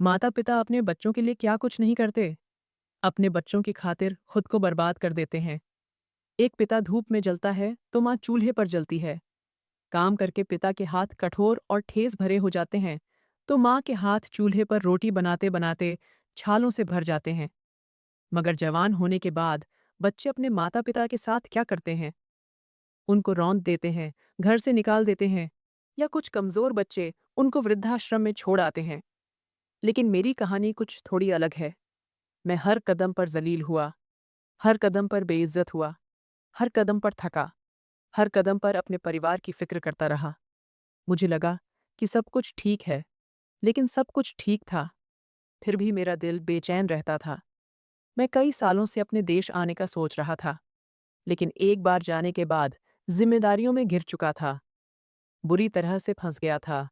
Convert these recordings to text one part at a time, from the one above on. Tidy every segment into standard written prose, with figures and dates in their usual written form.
माता पिता अपने बच्चों के लिए क्या कुछ नहीं करते। अपने बच्चों की खातिर खुद को बर्बाद कर देते हैं। एक पिता धूप में जलता है तो माँ चूल्हे पर जलती है। काम करके पिता के हाथ कठोर और ठेस भरे हो जाते हैं तो माँ के हाथ चूल्हे पर रोटी बनाते बनाते छालों से भर जाते हैं। मगर जवान होने के बाद बच्चे अपने माता पिता के साथ क्या करते हैं? उनको रौंद देते हैं, घर से निकाल देते हैं, या कुछ कमजोर बच्चे उनको वृद्धाश्रम में छोड़ आते हैं। लेकिन मेरी कहानी कुछ थोड़ी अलग है। मैं हर कदम पर जलील हुआ, हर कदम पर बेइज्जत हुआ, हर कदम पर थका, हर कदम पर अपने परिवार की फिक्र करता रहा। मुझे लगा कि सब कुछ ठीक है, लेकिन सब कुछ ठीक था, फिर भी मेरा दिल बेचैन रहता था। मैं कई सालों से अपने देश आने का सोच रहा था, लेकिन एक बार जाने के बाद जिम्मेदारियों में घिर चुका था, बुरी तरह से फंस गया था।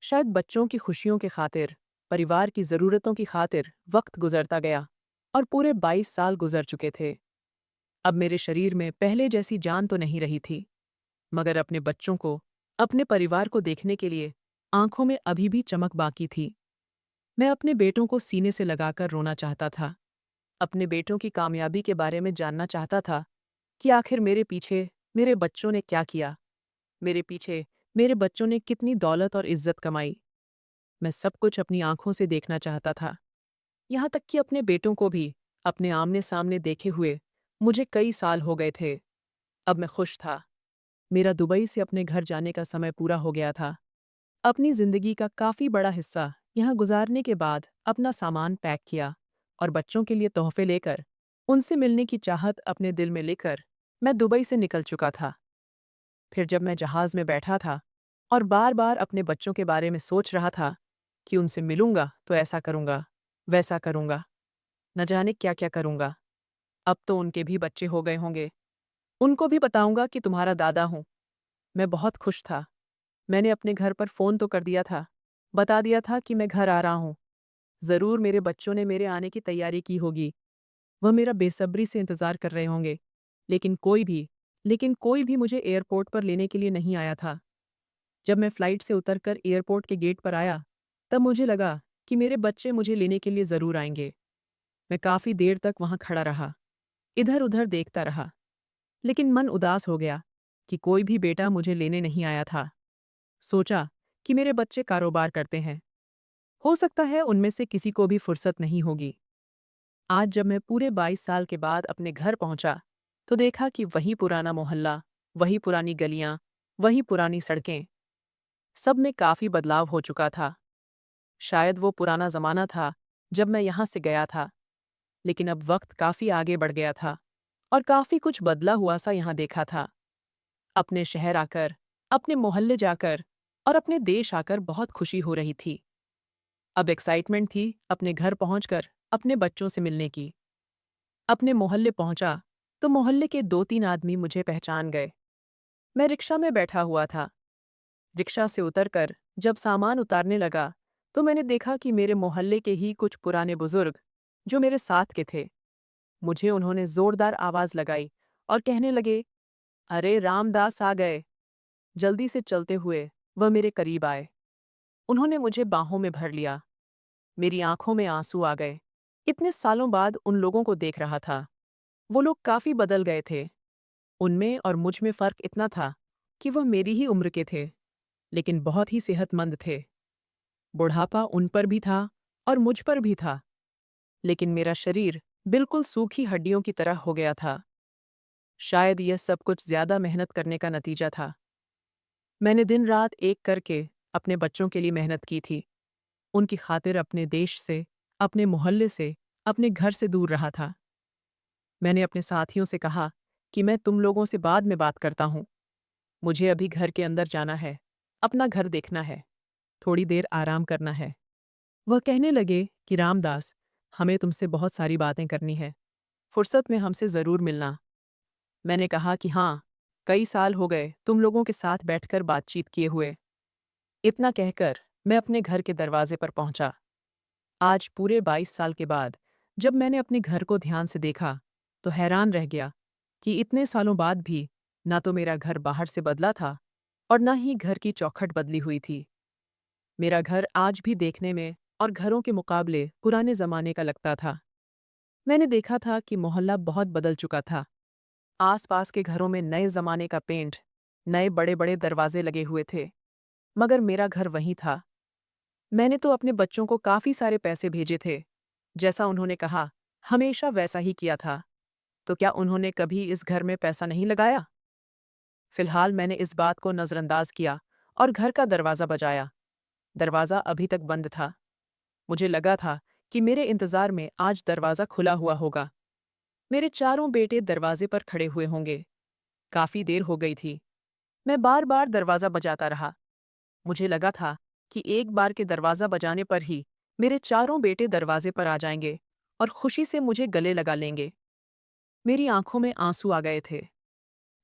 शायद बच्चों की खुशियों की खातिर, परिवार की ज़रूरतों की खातिर वक्त गुजरता गया और पूरे 22 साल गुजर चुके थे। अब मेरे शरीर में पहले जैसी जान तो नहीं रही थी, मगर अपने बच्चों को, अपने परिवार को देखने के लिए आंखों में अभी भी चमक बाकी थी। मैं अपने बेटों को सीने से लगाकर रोना चाहता था। अपने बेटों की कामयाबी के बारे में जानना चाहता था कि आखिर मेरे पीछे मेरे बच्चों ने क्या किया, मेरे पीछे मेरे बच्चों ने कितनी दौलत और इज्जत कमाई। मैं सब कुछ अपनी आंखों से देखना चाहता था, यहाँ तक कि अपने बेटों को भी अपने आमने सामने देखे हुए मुझे कई साल हो गए थे। अब मैं खुश था। मेरा दुबई से अपने घर जाने का समय पूरा हो गया था। अपनी जिंदगी का काफी बड़ा हिस्सा यहाँ गुजारने के बाद अपना सामान पैक किया और बच्चों के लिए तोहफे लेकर, उनसे मिलने की चाहत अपने दिल में लेकर मैं दुबई से निकल चुका था। फिर जब मैं जहाज में बैठा था और बार बार अपने बच्चों के बारे में सोच रहा था कि उनसे मिलूंगा तो ऐसा करूंगा, वैसा करूंगा, न जाने क्या क्या करूंगा। अब तो उनके भी बच्चे हो गए होंगे। उनको भी बताऊंगा कि तुम्हारा दादा हूं। मैं बहुत खुश था। मैंने अपने घर पर फ़ोन तो कर दिया था, बता दिया था कि मैं घर आ रहा हूँ। ज़रूर मेरे बच्चों ने मेरे आने की तैयारी की होगी। वह मेरा बेसब्री से इंतज़ार कर रहे होंगे। लेकिन कोई भी मुझे एयरपोर्ट पर लेने के लिए नहीं आया था। जब मैं फ़्लाइट से उतरकर एयरपोर्ट के गेट पर आया, तब मुझे लगा कि मेरे बच्चे मुझे लेने के लिए ज़रूर आएंगे। मैं काफ़ी देर तक वहाँ खड़ा रहा, इधर-उधर देखता रहा, लेकिन मन उदास हो गया कि कोई भी बेटा मुझे लेने नहीं आया था। सोचा कि मेरे बच्चे कारोबार करते हैं, हो सकता है उनमें से किसी को भी फुर्सत नहीं होगी। आज जब मैं पूरे 22 साल के बाद अपने घर पहुंचा, तो देखा कि वही पुराना मोहल्ला, वही पुरानी गलियां, वही पुरानी सड़कें, सब में काफी बदलाव हो चुका था। शायद वो पुराना जमाना था जब मैं यहाँ से गया था, लेकिन अब वक्त काफी आगे बढ़ गया था और काफी कुछ बदला हुआ सा यहाँ देखा था। अपने शहर आकर, अपने मोहल्ले जाकर और अपने देश आकर बहुत खुशी हो रही थी। अब एक्साइटमेंट थी अपने घर पहुंचकर अपने बच्चों से मिलने की। अपने मोहल्ले पहुंचा तो मोहल्ले के 2-3 आदमी मुझे पहचान गए। मैं रिक्शा में बैठा हुआ था। रिक्शा से उतरकर जब सामान उतारने लगा तो मैंने देखा कि मेरे मोहल्ले के ही कुछ पुराने बुजुर्ग जो मेरे साथ के थे। मुझे उन्होंने जोरदार आवाज लगाई और कहने लगे, अरे रामदास आ गए। जल्दी से चलते हुए वह मेरे करीब आए। उन्होंने मुझे बाहों में भर लिया। मेरी आंखों में आंसू आ गए। इतने सालों बाद उन लोगों को देख रहा था। वो लोग काफी बदल गए थे। उनमें और मुझ में फर्क इतना था कि वह मेरी ही उम्र के थे, लेकिन बहुत ही सेहतमंद थे। बुढ़ापा उन पर भी था और मुझ पर भी था, लेकिन मेरा शरीर बिल्कुल सूखी हड्डियों की तरह हो गया था। शायद यह सब कुछ ज्यादा मेहनत करने का नतीजा था। मैंने दिन रात एक करके अपने बच्चों के लिए मेहनत की थी। उनकी खातिर अपने देश से, अपने मोहल्ले से, अपने घर से दूर रहा था। मैंने अपने साथियों से कहा कि मैं तुम लोगों से बाद में बात करता हूँ। मुझे अभी घर के अंदर जाना है, अपना घर देखना है, थोड़ी देर आराम करना है। वह कहने लगे कि रामदास, हमें तुमसे बहुत सारी बातें करनी है। फुर्सत में हमसे ज़रूर मिलना। मैंने कहा कि हाँ, कई साल हो गए तुम लोगों के साथ बैठकर बातचीत किए हुए। इतना कहकर मैं अपने घर के दरवाजे पर पहुंचा। आज पूरे 22 साल के बाद जब मैंने अपने घर को ध्यान से देखा, तो हैरान रह गया कि इतने सालों बाद भी ना तो मेरा घर बाहर से बदला था और ना ही घर की चौखट बदली हुई थी। मेरा घर आज भी देखने में और घरों के मुकाबले पुराने जमाने का लगता था। मैंने देखा था कि मोहल्ला बहुत बदल चुका था। आसपास के घरों में नए जमाने का पेंट, नए बड़े-बड़े दरवाजे लगे हुए थे, मगर मेरा घर वहीं था। मैंने तो अपने बच्चों को काफ़ी सारे पैसे भेजे थे। जैसा उन्होंने कहा, हमेशा वैसा ही किया था। तो क्या उन्होंने कभी इस घर में पैसा नहीं लगाया? फिलहाल मैंने इस बात को नज़रअंदाज किया और घर का दरवाज़ा बजाया। दरवाज़ा अभी तक बंद था। मुझे लगा था कि मेरे इंतज़ार में आज दरवाज़ा खुला हुआ होगा। मेरे चारों बेटे दरवाजे पर खड़े हुए होंगे। काफ़ी देर हो गई थी। मैं बार-बार दरवाज़ा बजाता रहा। मुझे लगा था कि एक बार के दरवाज़ा बजाने पर ही मेरे चारों बेटे दरवाजे पर आ जाएंगे और खुशी से मुझे गले लगा लेंगे। मेरी आंखों में आंसू आ गए थे।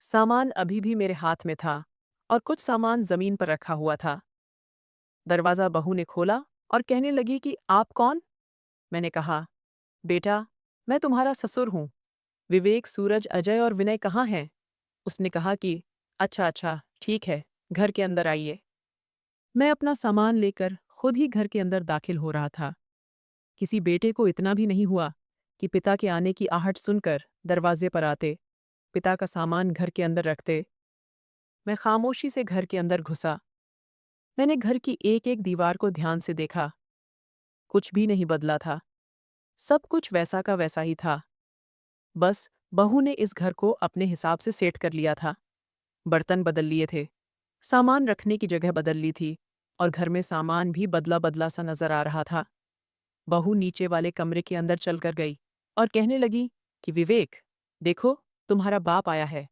सामान अभी भी मेरे हाथ में था और कुछ सामान ज़मीन पर रखा हुआ था। दरवाज़ा बहू ने खोला और कहने लगी कि आप कौन? मैंने कहा, बेटा, मैं तुम्हारा ससुर हूँ। विवेक, सूरज, अजय और विनय कहाँ हैं? उसने कहा कि अच्छा अच्छा, ठीक है, घर के अंदर आइए। मैं अपना सामान लेकर खुद ही घर के अंदर दाखिल हो रहा था। किसी बेटे को इतना भी नहीं हुआ कि पिता के आने की आहट सुनकर दरवाजे पर आते, पिता का सामान घर के अंदर रखते। मैं खामोशी से घर के अंदर घुसा। मैंने घर की एक-एक दीवार को ध्यान से देखा। कुछ भी नहीं बदला था। सब कुछ वैसा का वैसा ही था। बस बहू ने इस घर को अपने हिसाब से सेट कर लिया था। बर्तन बदल लिए थे, सामान रखने की जगह बदल ली थी और घर में सामान भी बदला-बदला सा नजर आ रहा था। बहू नीचे वाले कमरे के अंदर चलकर गई और कहने लगी कि विवेक, देखो, तुम्हारा बाप आया है।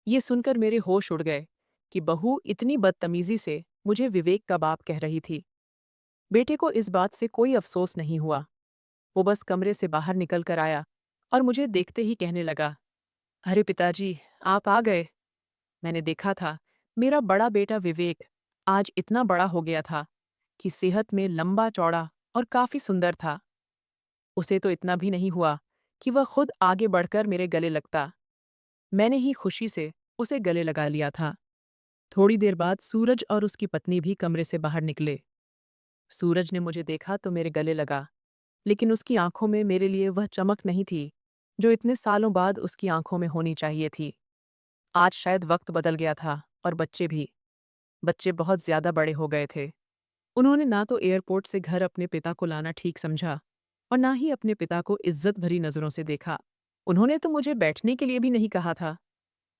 ये सुनकर मेरे होश उड़ गए कि बहू इतनी बदतमीजी से मुझे विवेक का बाप कह रही थी। बेटे को इस बात से कोई अफसोस नहीं हुआ। वो बस कमरे से बाहर निकल कर आया और मुझे देखते ही कहने लगा, अरे पिताजी, आप आ गए। मैंने देखा था, मेरा बड़ा बेटा विवेक आज इतना बड़ा हो गया था कि सेहत में लंबा चौड़ा और काफी सुंदर था। उसे तो इतना भी नहीं हुआ कि वह खुद आगे बढ़कर मेरे गले लगता। मैंने ही खुशी से उसे गले लगा लिया था। थोड़ी देर बाद सूरज और उसकी पत्नी भी कमरे से बाहर निकले। सूरज ने मुझे देखा तो मेरे गले लगा, लेकिन उसकी आंखों में मेरे लिए वह चमक नहीं थी जो इतने सालों बाद उसकी आंखों में होनी चाहिए थी। आज शायद वक्त बदल गया था और बच्चे भी। बच्चे बहुत ज्यादा बड़े हो गए थे। उन्होंने ना तो एयरपोर्ट से घर अपने पिता को लाना ठीक समझा और ना ही अपने पिता को इज्जत भरी नजरों से देखा। उन्होंने तो मुझे बैठने के लिए भी नहीं कहा था।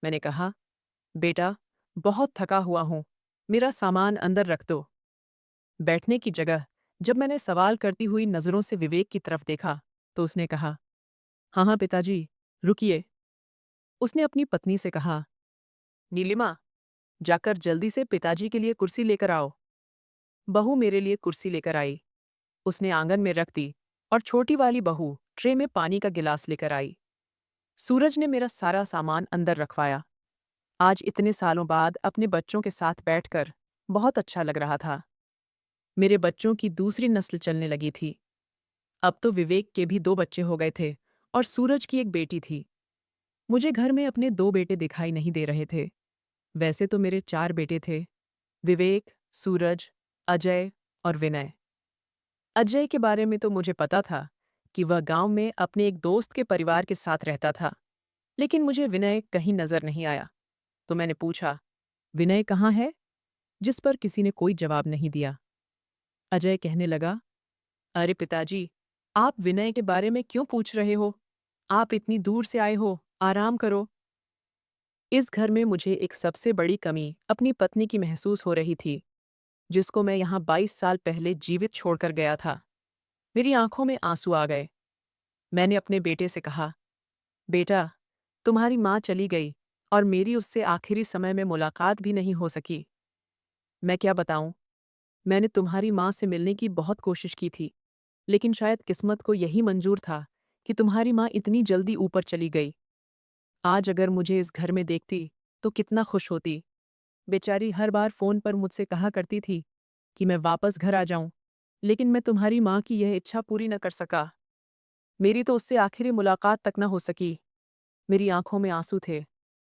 मैंने कहा, बेटा, बहुत थका हुआ हूं, मेरा सामान अंदर रख दो। बैठने की जगह जब मैंने सवाल करती हुई नजरों से विवेक की तरफ देखा तो उसने कहा, हाँ हाँ पिताजी, रुकिए। उसने अपनी पत्नी से कहा, नीलिमा, जाकर जल्दी से पिताजी के लिए कुर्सी लेकर आओ। बहू मेरे लिए कुर्सी लेकर आई। उसने आंगन में रख दी और छोटी वाली बहू ट्रे में पानी का गिलास लेकर आई। सूरज ने मेरा सारा सामान अंदर रखवाया। आज इतने सालों बाद अपने बच्चों के साथ बैठकर बहुत अच्छा लग रहा था। मेरे बच्चों की दूसरी नस्ल चलने लगी थी। अब तो विवेक के भी 2 बच्चे हो गए थे और सूरज की एक बेटी थी। मुझे घर में अपने 2 बेटे दिखाई नहीं दे रहे थे। वैसे तो मेरे 4 बेटे थे, विवेक, सूरज, अजय और विनय। अजय के बारे में तो मुझे पता था कि वह गांव में अपने एक दोस्त के परिवार के साथ रहता था, लेकिन मुझे विनय कहीं नजर नहीं आया। तो मैंने पूछा, विनय कहाँ है? जिस पर किसी ने कोई जवाब नहीं दिया। अजय कहने लगा, अरे पिताजी, आप विनय के बारे में क्यों पूछ रहे हो? आप इतनी दूर से आए हो, आराम करो। इस घर में मुझे एक सबसे बड़ी कमी अपनी पत्नी की महसूस हो रही थी, जिसको मैं यहाँ 22 साल पहले जीवित छोड़कर गया था। मेरी आंखों में आंसू आ गए। मैंने अपने बेटे से कहा, बेटा, तुम्हारी माँ चली गई और मेरी उससे आखिरी समय में मुलाकात भी नहीं हो सकी। मैं क्या बताऊं, मैंने तुम्हारी माँ से मिलने की बहुत कोशिश की थी, लेकिन शायद किस्मत को यही मंजूर था कि तुम्हारी माँ इतनी जल्दी ऊपर चली गई। आज अगर मुझे इस घर में देखती तो कितना खुश होती। बेचारी हर बार फोन पर मुझसे कहा करती थी कि मैं वापस घर आ जाऊं, लेकिन मैं तुम्हारी माँ की यह इच्छा पूरी न कर सका। मेरी तो उससे आखिरी मुलाकात तक न हो सकी। मेरी आंखों में आंसू थे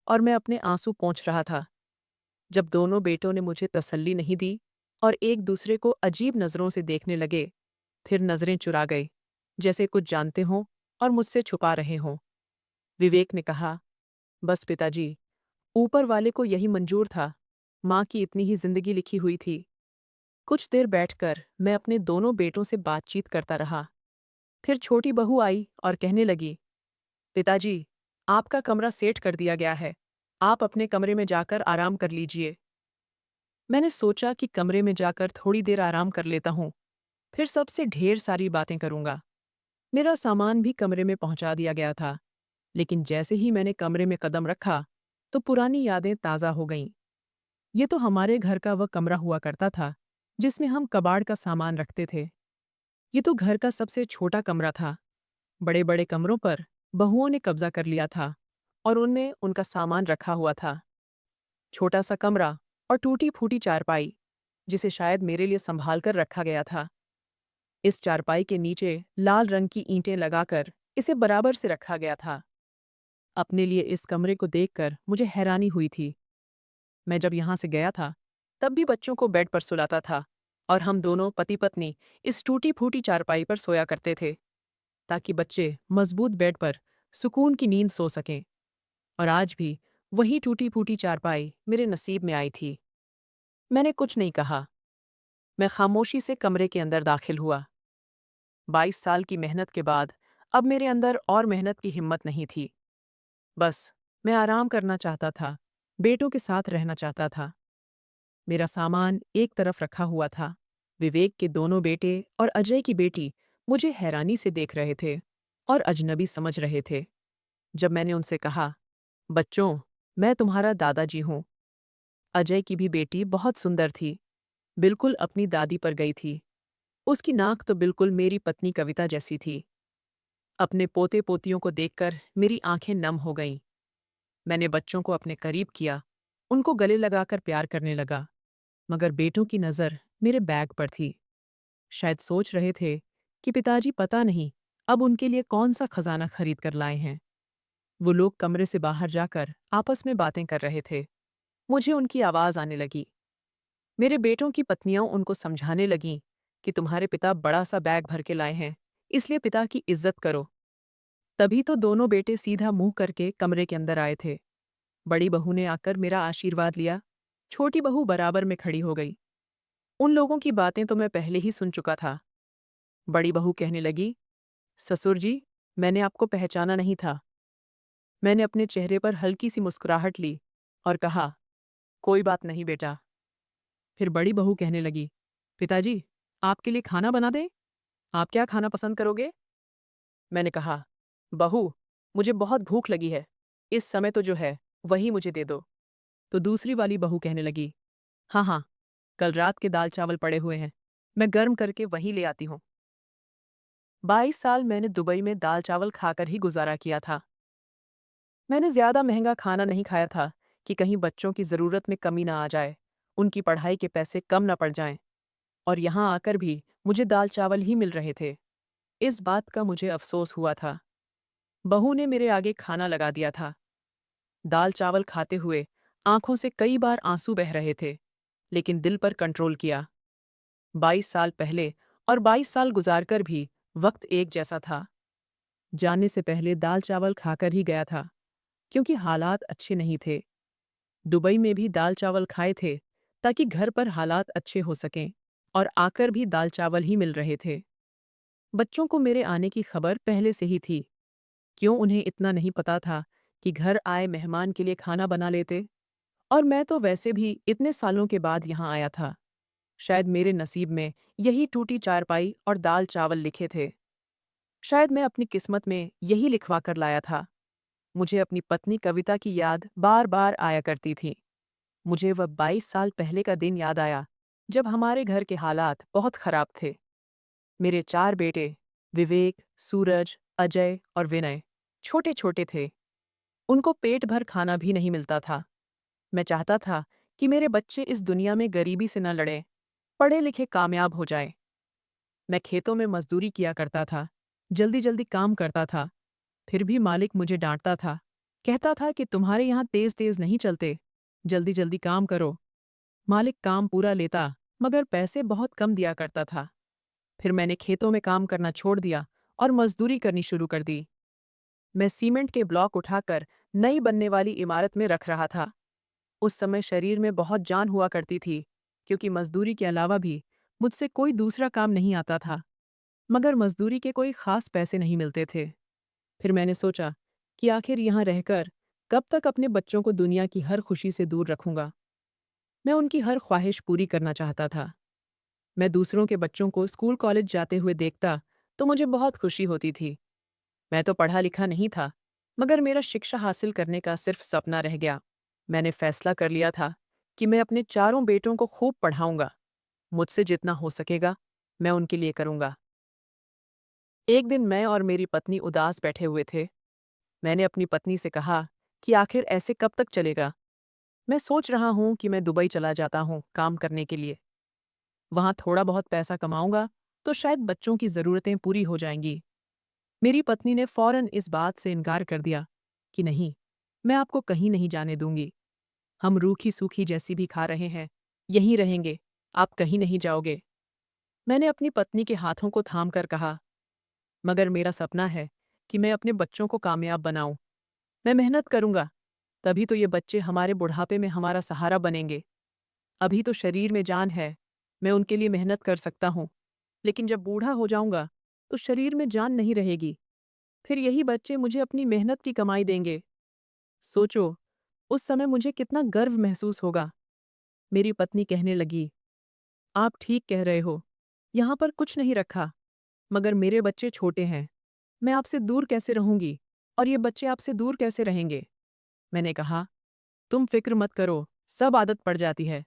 और मैं अपने आंसू पोंछ रहा था। जब दोनों बेटों ने मुझे तसल्ली नहीं दी और एक दूसरे को अजीब नजरों से देखने लगे, फिर नजरें चुरा गए, जैसे कुछ जानते हों और मुझसे छुपा रहे हों। विवेक ने कहा, बस पिताजी, ऊपर वाले को यही मंजूर था। माँ की इतनी ही जिंदगी लिखी हुई थी। कुछ देर बैठकर मैं अपने दोनों बेटों से बातचीत करता रहा। फिर छोटी बहू आई और कहने लगी, पिताजी, आपका कमरा सेट कर दिया गया है। आप अपने कमरे में जाकर आराम कर लीजिए। मैंने सोचा कि कमरे में जाकर थोड़ी देर आराम कर लेता हूँ, फिर सबसे ढेर सारी बातें करूंगा। मेरा सामान भी कमरे में पहुंचा दिया गया था, लेकिन जैसे ही मैंने कमरे में कदम रखा, तो पुरानी यादें ताज़ा हो गईं। ये तो हमारे घर का वह कमरा हुआ करता था, जिसमें हम कबाड़ का सामान रखते थे। ये तो घर का सबसे छोटा कमरा था। बड़े-बड़े कमरों पर बहुओं ने कब्जा कर लिया था और उनमें उनका सामान रखा हुआ था। छोटा सा कमरा और टूटी-फूटी चारपाई, जिसे शायद मेरे लिए संभाल कर रखा गया था। इस चारपाई के नीचे लाल रंग की ईंटें लगाकर इसे बराबर से रखा गया था। अपने लिए इस कमरे को देखकर मुझे हैरानी हुई थी। मैं जब यहाँ से गया था, तब भी बच्चों को बेड पर सुलाता था और हम दोनों पति-पत्नी इस टूटी-फूटी चारपाई पर सोया करते थे, ताकि बच्चे मजबूत बेड पर सुकून की नींद सो सकें। और आज भी वही टूटी-फूटी चारपाई मेरे नसीब में आई थी। मैंने कुछ नहीं कहा। मैं खामोशी से कमरे के अंदर दाखिल हुआ। 22 साल की मेहनत के बाद अब मेरे अंदर और मेहनत की हिम्मत नहीं थी। बस, मैं आराम करना चाहता था, बेटों के साथ रहना चाहता था। मेरा सामान एक तरफ रखा हुआ था। विवेक के दोनों बेटे और अजय की बेटी मुझे हैरानी से देख रहे थे और अजनबी समझ रहे थे। जब मैंने उनसे कहा, बच्चों, मैं तुम्हारा दादाजी हूँ। अजय की भी बेटी बहुत सुंदर थी, बिल्कुल अपनी दादी पर गई थी। उसकी नाक तो बिल्कुल मेरी पत्नी कविता जैसी थी। अपने पोते-पोतियों को देखकर मेरी आंखें नम हो गईं। मैंने बच्चों को अपने करीब किया, उनको गले लगाकर प्यार करने लगा, मगर बेटों की नज़र मेरे बैग पर थी। शायद सोच रहे थे कि पिताजी पता नहीं अब उनके लिए कौन सा खजाना खरीद कर लाए हैं। वो लोग कमरे से बाहर जाकर आपस में बातें कर रहे थे। मुझे उनकी आवाज़ आने लगी। मेरे बेटों की पत्नियां उनको समझाने लगीं कि तुम्हारे पिता बड़ा सा बैग भर के लाए हैं, इसलिए पिता की इज्जत करो। तभी तो दोनों बेटे सीधा मुंह करके कमरे के अंदर आए थे। बड़ी बहू ने आकर मेरा आशीर्वाद लिया। छोटी बहू बराबर में खड़ी हो गई। उन लोगों की बातें तो मैं पहले ही सुन चुका था। बड़ी बहू कहने लगी, ससुर जी, मैंने आपको पहचाना नहीं था। मैंने अपने चेहरे पर हल्की सी मुस्कुराहट ली और कहा, कोई बात नहीं बेटा। फिर बड़ी बहू कहने लगी, पिताजी, आपके लिए खाना बना दें? आप क्या खाना पसंद करोगे? मैंने कहा, बहू, मुझे बहुत भूख लगी है। इस समय तो जो है, वही मुझे दे दो। तो दूसरी वाली बहू कहने लगी, हाँ हाँ, कल रात के दाल चावल पड़े हुए हैं, मैं गर्म करके वहीं ले आती हूँ। 22 साल मैंने दुबई में दाल चावल खाकर ही गुजारा किया था। मैंने ज़्यादा महंगा खाना नहीं खाया था कि कहीं बच्चों की ज़रूरत में कमी ना आ जाए, उनकी पढ़ाई के पैसे कम ना पड़ जाएं। और यहाँ आकर भी मुझे दाल चावल ही मिल रहे थे। इस बात का मुझे अफ़सोस हुआ था। बहू ने मेरे आगे खाना लगा दिया था। दाल चावल खाते हुए आंखों से कई बार आंसू बह रहे थे, लेकिन दिल पर कंट्रोल किया। 22 साल पहले और 22 साल गुजारकर भी वक्त एक जैसा था। जाने से पहले दाल चावल खाकर ही गया था, क्योंकि हालात अच्छे नहीं थे। दुबई में भी दाल चावल खाए थे, ताकि घर पर हालात अच्छे हो सकें, और आकर भी दाल चावल ही मिल रहे थे। बच्चों को मेरे आने की खबर पहले से ही थी। क्यों उन्हें इतना नहीं पता था कि घर आए मेहमान के लिए खाना बना लेते? और मैं तो वैसे भी इतने सालों के बाद यहाँ आया था। शायद मेरे नसीब में यही टूटी चारपाई और दाल चावल लिखे थे। शायद मैं अपनी किस्मत में यही लिखवा कर लाया था। मुझे अपनी पत्नी कविता की याद बार-बार आया करती थी। मुझे वह 22 साल पहले का दिन याद आया, जब हमारे घर के हालात बहुत खराब थे। मेरे 4 बेटे, विवेक, सूरज, अजय और विनय, छोटे-छोटे थे। उनको पेट भर खाना भी नहीं मिलता था। मैं चाहता था कि मेरे बच्चे इस दुनिया में गरीबी से न लड़ें, पढ़े-लिखे कामयाब हो जाएं। मैं खेतों में मजदूरी किया करता था, जल्दी-जल्दी काम करता था। फिर भी मालिक मुझे डांटता था, कहता था कि तुम्हारे यहाँ तेज-तेज नहीं चलते, जल्दी-जल्दी काम करो। मालिक काम पूरा लेता, मगर पैसे बहुत कम दिया करता था। फिर मैंने खेतों में काम करना छोड़ दिया और मजदूरी करनी शुरू कर दी। मैं सीमेंट के ब्लॉक उठाकर नई बनने वाली इमारत में रख रहा था। उस समय शरीर में बहुत जान हुआ करती थी, क्योंकि मजदूरी के अलावा भी मुझसे कोई दूसरा काम नहीं आता था। मगर मजदूरी के कोई खास पैसे नहीं मिलते थे। फिर मैंने सोचा कि आखिर यहाँ रहकर कब तक अपने बच्चों को दुनिया की हर खुशी से दूर रखूंगा। मैं उनकी हर ख्वाहिश पूरी करना चाहता था। मैं दूसरों के बच्चों को स्कूल कॉलेज जाते हुए देखता तो मुझे बहुत खुशी होती थी। मैं तो पढ़ा लिखा नहीं था, मगर मेरा शिक्षा हासिल करने का सिर्फ सपना रह गया। मैंने फैसला कर लिया था कि मैं अपने चारों बेटों को खूब पढ़ाऊंगा। मुझसे जितना हो सकेगा मैं उनके लिए करूंगा। एक दिन मैं और मेरी पत्नी उदास बैठे हुए थे। मैंने अपनी पत्नी से कहा कि आखिर ऐसे कब तक चलेगा। मैं सोच रहा हूं कि मैं दुबई चला जाता हूं काम करने के लिए। वहां थोड़ा बहुत पैसा कमाऊंगा तो शायद बच्चों की ज़रूरतें पूरी हो जाएंगी। मेरी पत्नी ने फौरन इस बात से इनकार कर दिया कि नहीं, मैं आपको कहीं नहीं जाने दूंगी। हम रूखी सूखी जैसी भी खा रहे हैं, यहीं रहेंगे, आप कहीं नहीं जाओगे। मैंने अपनी पत्नी के हाथों को थाम कर कहा, मगर मेरा सपना है कि मैं अपने बच्चों को कामयाब बनाऊं। मैं मेहनत करूंगा, तभी तो ये बच्चे हमारे बुढ़ापे में हमारा सहारा बनेंगे। अभी तो शरीर में जान है, मैं उनके लिए मेहनत कर सकता हूँ, लेकिन जब बूढ़ा हो जाऊंगा तो शरीर में जान नहीं रहेगी। फिर यही बच्चे मुझे अपनी मेहनत की कमाई देंगे। सोचो, उस समय मुझे कितना गर्व महसूस होगा। मेरी पत्नी कहने लगी, आप ठीक कह रहे हो, यहाँ पर कुछ नहीं रखा, मगर मेरे बच्चे छोटे हैं। मैं आपसे दूर कैसे रहूंगी और ये बच्चे आपसे दूर कैसे रहेंगे। मैंने कहा, तुम फिक्र मत करो, सब आदत पड़ जाती है।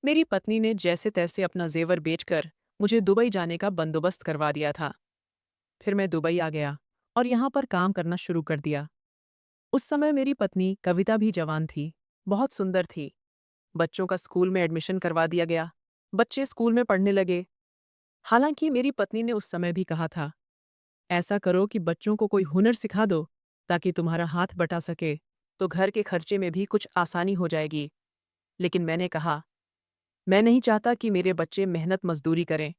मेरी पत्नी ने जैसे तैसे अपना जेवर बेचकर मुझे दुबई जाने का बंदोबस्त करवा दिया था। फिर मैं दुबई आ गया और यहाँ पर काम करना शुरू कर दिया। उस समय मेरी पत्नी कविता भी जवान थी, बहुत सुंदर थी। बच्चों का स्कूल में एडमिशन करवा दिया गया। बच्चे स्कूल में पढ़ने लगे। हालांकि मेरी पत्नी ने उस समय भी कहा था, ऐसा करो कि बच्चों को कोई हुनर सिखा दो ताकि तुम्हारा हाथ बटा सके, तो घर के खर्चे में भी कुछ आसानी हो जाएगी। लेकिन मैंने कहा, मैं नहीं चाहता कि मेरे बच्चे मेहनत मजदूरी करें।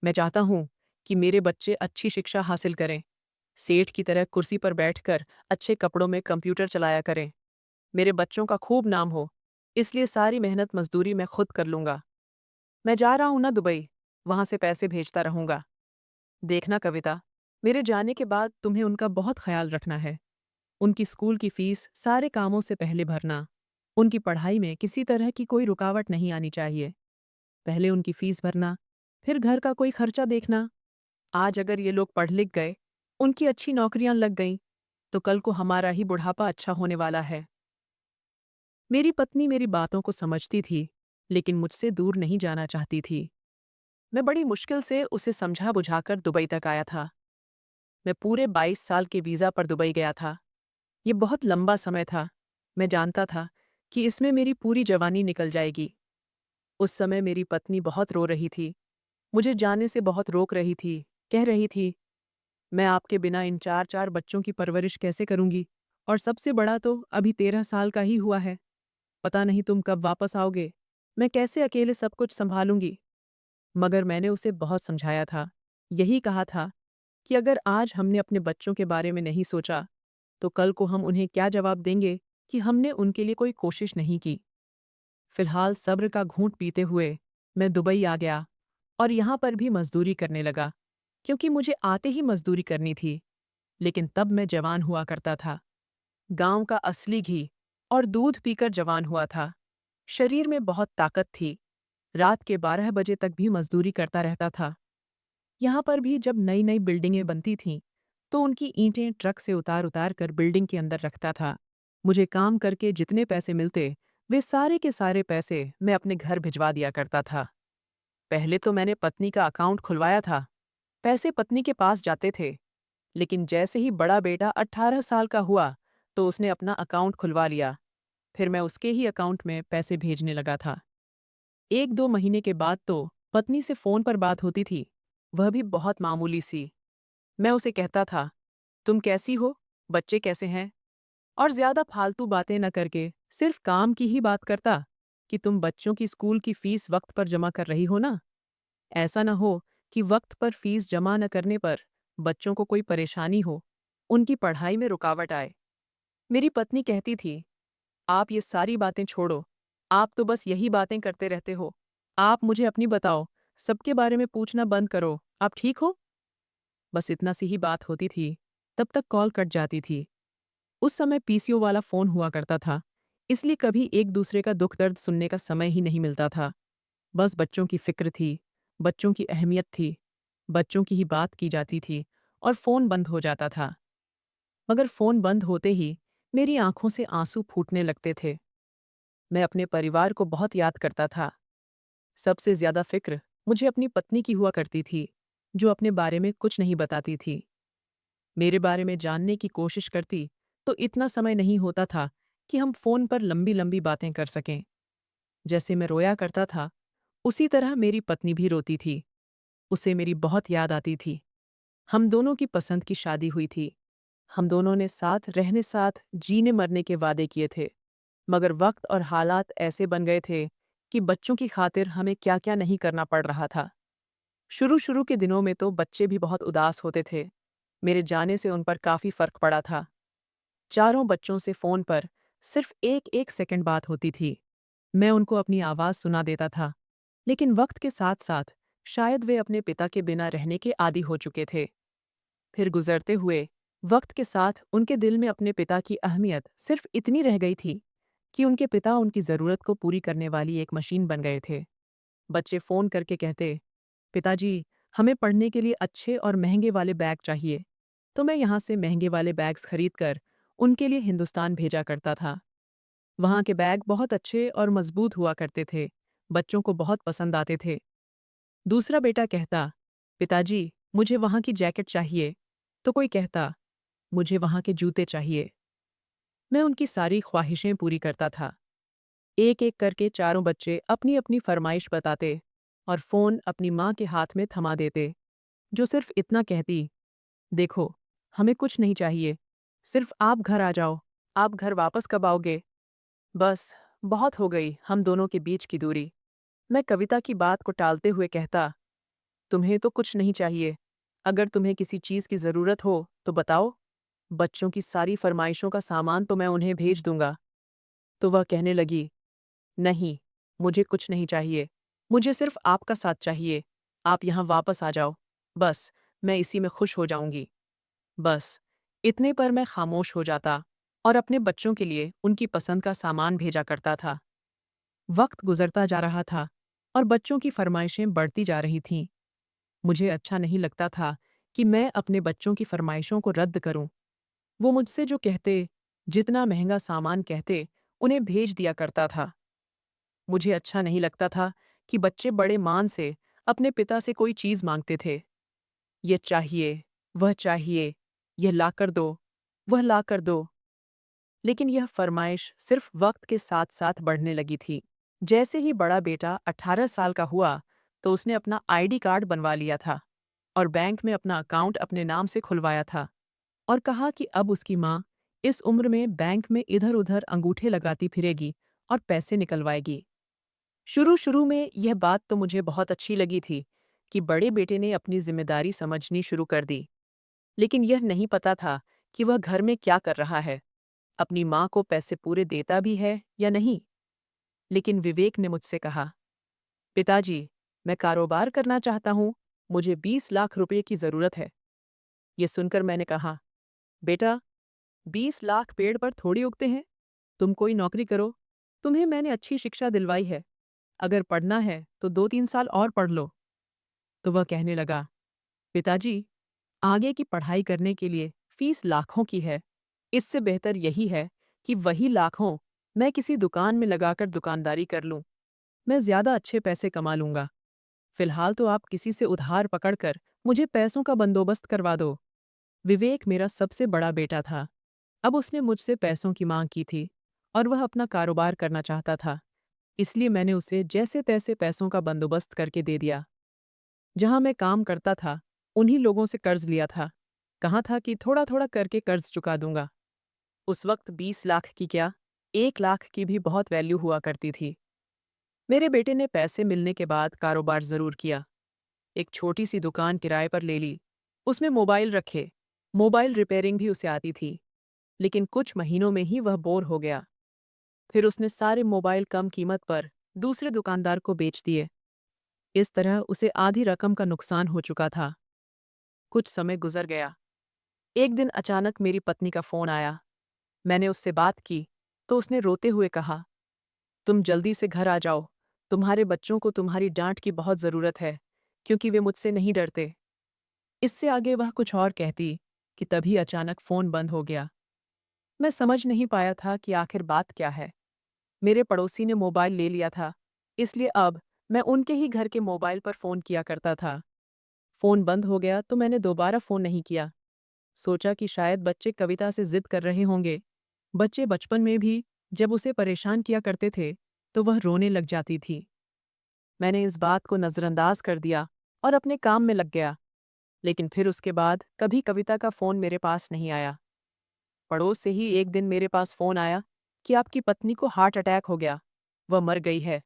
मैं चाहता हूँ कि मेरे बच्चे अच्छी शिक्षा हासिल करें, सेठ की तरह कुर्सी पर बैठकर अच्छे कपड़ों में कंप्यूटर चलाया करें। मेरे बच्चों का खूब नाम हो, इसलिए सारी मेहनत मजदूरी मैं खुद कर लूंगा। मैं जा रहा हूं ना दुबई, वहां से पैसे भेजता रहूंगा। देखना कविता, मेरे जाने के बाद तुम्हें उनका बहुत ख्याल रखना है। उनकी स्कूल की फीस सारे कामों से पहले भरना। उनकी पढ़ाई में किसी तरह की कोई रुकावट नहीं आनी चाहिए। पहले उनकी फीस भरना, फिर घर का कोई खर्चा देखना। आज अगर ये लोग पढ़ लिख गए, उनकी अच्छी नौकरियां लग गईं, तो कल को हमारा ही बुढ़ापा अच्छा होने वाला है। मेरी पत्नी मेरी बातों को समझती थी, लेकिन मुझसे दूर नहीं जाना चाहती थी। मैं बड़ी मुश्किल से उसे समझा बुझाकर दुबई तक आया था। मैं पूरे 22 साल के वीज़ा पर दुबई गया था। ये बहुत लंबा समय था। मैं जानता था कि इसमें मेरी पूरी जवानी निकल जाएगी। उस समय मेरी पत्नी बहुत रो रही थी। मुझे जाने से बहुत रोक रही थी। कह रही थी, मैं आपके बिना इन 4-4 बच्चों की परवरिश कैसे करूंगी? और सबसे बड़ा तो अभी 13 साल का ही हुआ है। पता नहीं तुम कब वापस आओगे। मैं कैसे अकेले सब कुछ संभालूंगी? मगर मैंने उसे बहुत समझाया था। यही कहा था कि अगर आज हमने अपने बच्चों के बारे में नहीं सोचा, तो कल को हम उन्हें क्या जवाब देंगे कि हमने उनके लिए कोई कोशिश नहीं की। फिलहाल सब्र का घूंट पीते हुए मैं दुबई आ गया और यहाँ पर भी मजदूरी करने लगा, क्योंकि मुझे आते ही मजदूरी करनी थी। लेकिन तब मैं जवान हुआ करता था। गांव का असली घी और दूध पीकर जवान हुआ था। शरीर में बहुत ताकत थी। रात के 12 बजे तक भी मजदूरी करता रहता था। यहाँ पर भी जब नई नई बिल्डिंगें बनती थीं, तो उनकी ईंटें ट्रक से उतार उतार कर बिल्डिंग के अंदर रखता था। मुझे काम करके जितने पैसे मिलते, वे सारे के सारे पैसे मैं अपने घर भिजवा दिया करता था। पहले तो मैंने पत्नी का अकाउंट खुलवाया था। पैसे पत्नी के पास जाते थे, लेकिन जैसे ही बड़ा बेटा 18 साल का हुआ, तो उसने अपना अकाउंट खुलवा लिया। फिर मैं उसके ही अकाउंट में पैसे भेजने लगा था। 1-2 महीने के बाद तो पत्नी से फ़ोन पर बात होती थी, वह भी बहुत मामूली सी। मैं उसे कहता था, तुम कैसी हो? बच्चे कैसे हैं? और ज़्यादा फालतू बातें न करके सिर्फ काम की ही बात करता कि तुम बच्चों की स्कूल की फीस वक्त पर जमा कर रही हो ना? ऐसा न हो कि वक्त पर फीस जमा न करने पर बच्चों को कोई परेशानी हो, उनकी पढ़ाई में रुकावट आए। मेरी पत्नी कहती थी, आप ये सारी बातें छोड़ो, आप तो बस यही बातें करते रहते हो। आप मुझे अपनी बताओ, सबके बारे में पूछना बंद करो, आप ठीक हो? बस इतना सी ही बात होती थी, तब तक कॉल कट जाती थी। उस समय पीसीओ वाला फ़ोन हुआ करता था, इसलिए कभी एक दूसरे का दुख दर्द सुनने का समय ही नहीं मिलता था। बस बच्चों की फ़िक्र थी, बच्चों की अहमियत थी, बच्चों की ही बात की जाती थी और फ़ोन बंद हो जाता था। मगर फ़ोन बंद होते ही मेरी आँखों से आँसू फूटने लगते थे। मैं अपने परिवार को बहुत याद करता था। सबसे ज़्यादा फ़िक्र मुझे अपनी पत्नी की हुआ करती थी, जो अपने बारे में कुछ नहीं बताती थी। मेरे बारे में जानने की कोशिश करती, तो इतना समय नहीं होता था कि हम फ़ोन पर लंबी-लंबी बातें कर सकें। जैसे मैं रोया करता था, उसी तरह मेरी पत्नी भी रोती थी। उसे मेरी बहुत याद आती थी। हम दोनों की पसंद की शादी हुई थी। हम दोनों ने साथ रहने, साथ जीने-मरने के वादे किए थे। मगर वक्त और हालात ऐसे बन गए थे कि बच्चों की खातिर हमें क्या-क्या नहीं करना पड़ रहा था। शुरू-शुरू के दिनों में तो बच्चे भी बहुत उदास होते थे। मेरे जाने से उन पर काफ़ी फ़र्क पड़ा था। चारों बच्चों से फ़ोन पर सिर्फ़ 1-1 सेकंड बात होती थी। मैं उनको अपनी आवाज़ सुना देता था, लेकिन वक्त के साथ-साथ शायद वे अपने पिता के बिना रहने के आदी हो चुके थे। फिर गुज़रते हुए वक्त के साथ उनके दिल में अपने पिता की अहमियत सिर्फ़ इतनी रह गई थी कि उनके पिता उनकी ज़रूरत को पूरी करने वाली एक मशीन बन गए थे। बच्चे फ़ोन करके कहते, पिताजी, हमें पढ़ने के लिए अच्छे और महँगे वाले बैग चाहिए। तो मैं यहाँ से महँगे वाले बैग्स खरीदकर उनके लिए हिंदुस्तान भेजा करता था। वहाँ के बैग बहुत अच्छे और मज़बूत हुआ करते थे। बच्चों को बहुत पसंद आते थे। दूसरा बेटा कहता, पिताजी, मुझे वहाँ की जैकेट चाहिए। तो कोई कहता, मुझे वहाँ के जूते चाहिए। मैं उनकी सारी ख्वाहिशें पूरी करता था। एक-एक करके चारों बच्चे अपनी-अपनी फरमाइश बताते और फ़ोन अपनी माँ के हाथ में थमा देते, जो सिर्फ़ इतना कहती, देखो, हमें कुछ नहीं चाहिए, सिर्फ़ आप घर आ जाओ, आप घर वापस कब आओगे? बस, बहुत हो गई हम दोनों के बीच की दूरी। मैं कविता की बात को टालते हुए कहता, तुम्हें तो कुछ नहीं चाहिए। अगर तुम्हें किसी चीज़ की ज़रूरत हो, तो बताओ। बच्चों की सारी फरमाइशों का सामान तो मैं उन्हें भेज दूँगा। तो वह कहने लगी, नहीं, मुझे कुछ नहीं चाहिए। मुझे सिर्फ़ आपका साथ चाहिए। आप यहाँ वापस आ जाओ। बस, मैं इसी में खुश हो जाऊँगी। बस, इतने पर मैं खामोश हो जाता और अपने बच्चों के लिए उनकी पसंद का सामान भेजा करता था। वक्त गुजरता जा रहा था और बच्चों की फरमाइशें बढ़ती जा रही थीं। मुझे अच्छा नहीं लगता था कि मैं अपने बच्चों की फरमाइशों को रद्द करूं। वो मुझसे जो कहते, जितना महंगा सामान कहते, उन्हें भेज दिया करता था। मुझे अच्छा नहीं लगता था कि बच्चे बड़े मान से अपने पिता से कोई चीज़ मांगते थे। ये चाहिए, यह लाकर दो, वह लाकर दो। लेकिन यह फरमाइश सिर्फ वक्त के साथ-साथ बढ़ने लगी थी। जैसे ही बड़ा बेटा 18 साल का हुआ, तो उसने अपना आईडी कार्ड बनवा लिया था और बैंक में अपना अकाउंट अपने नाम से खुलवाया था और कहा कि अब उसकी माँ इस उम्र में बैंक में इधर-उधर अंगूठे लगाती फिरेगी और पैसे निकलवाएगी। शुरू-शुरू में यह बात तो मुझे बहुत अच्छी लगी थी कि बड़े बेटे ने अपनी जिम्मेदारी समझनी शुरू कर दी। लेकिन यह नहीं पता था कि वह घर में क्या कर रहा है, अपनी माँ को पैसे पूरे देता भी है या नहीं। लेकिन विवेक ने मुझसे कहा, पिताजी, मैं कारोबार करना चाहता हूँ, मुझे 20 लाख रुपए की ज़रूरत है। ये सुनकर मैंने कहा, बेटा, 20 लाख पेड़ पर थोड़ी उगते हैं। तुम कोई नौकरी करो, तुम्हें मैंने अच्छी शिक्षा दिलवाई है। अगर पढ़ना है तो 2-3 साल और पढ़ लो। तो वह कहने लगा, पिताजी, आगे की पढ़ाई करने के लिए फीस लाखों की है। इससे बेहतर यही है कि वही लाखों मैं किसी दुकान में लगाकर दुकानदारी कर लूं। मैं ज़्यादा अच्छे पैसे कमा लूंगा। फिलहाल तो आप किसी से उधार पकड़कर मुझे पैसों का बंदोबस्त करवा दो। विवेक मेरा सबसे बड़ा बेटा था। अब उसने मुझसे पैसों की मांग की थी और वह अपना कारोबार करना चाहता था। इसलिए मैंने उसे जैसे-तैसे पैसों का बंदोबस्त करके दे दिया। जहाँ मैं काम करता था, उन्हीं लोगों से कर्ज लिया था। कहा था कि थोड़ा-थोड़ा करके कर्ज चुका दूंगा। उस वक्त 20 लाख की क्या, 1 लाख की भी बहुत वैल्यू हुआ करती थी। मेरे बेटे ने पैसे मिलने के बाद कारोबार ज़रूर किया। एक छोटी सी दुकान किराए पर ले ली। उसमें मोबाइल रखे। मोबाइल रिपेयरिंग भी उसे आती थी, लेकिन कुछ महीनों में ही वह बोर हो गया। फिर उसने सारे मोबाइल कम कीमत पर दूसरे दुकानदार को बेच दिए। इस तरह उसे आधी रकम का नुकसान हो चुका था। कुछ समय गुजर गया। एक दिन अचानक मेरी पत्नी का फोन आया। मैंने उससे बात की तो उसने रोते हुए कहा, तुम जल्दी से घर आ जाओ। तुम्हारे बच्चों को तुम्हारी डांट की बहुत ज़रूरत है, क्योंकि वे मुझसे नहीं डरते। इससे आगे वह कुछ और कहती कि तभी अचानक फ़ोन बंद हो गया। मैं समझ नहीं पाया था कि आखिर बात क्या है। मेरे पड़ोसी ने मोबाइल ले लिया था, इसलिए अब मैं उनके ही घर के मोबाइल पर फ़ोन किया करता था। फ़ोन बंद हो गया तो मैंने दोबारा फ़ोन नहीं किया। सोचा कि शायद बच्चे कविता से ज़िद कर रहे होंगे। बच्चे बचपन में भी जब उसे परेशान किया करते थे, तो वह रोने लग जाती थी। मैंने इस बात को नज़रअंदाज कर दिया और अपने काम में लग गया। लेकिन फिर उसके बाद कभी कविता का फ़ोन मेरे पास नहीं आया। पड़ोस से ही एक दिन मेरे पास फ़ोन आया कि आपकी पत्नी को हार्ट अटैक हो गया, वह मर गई है।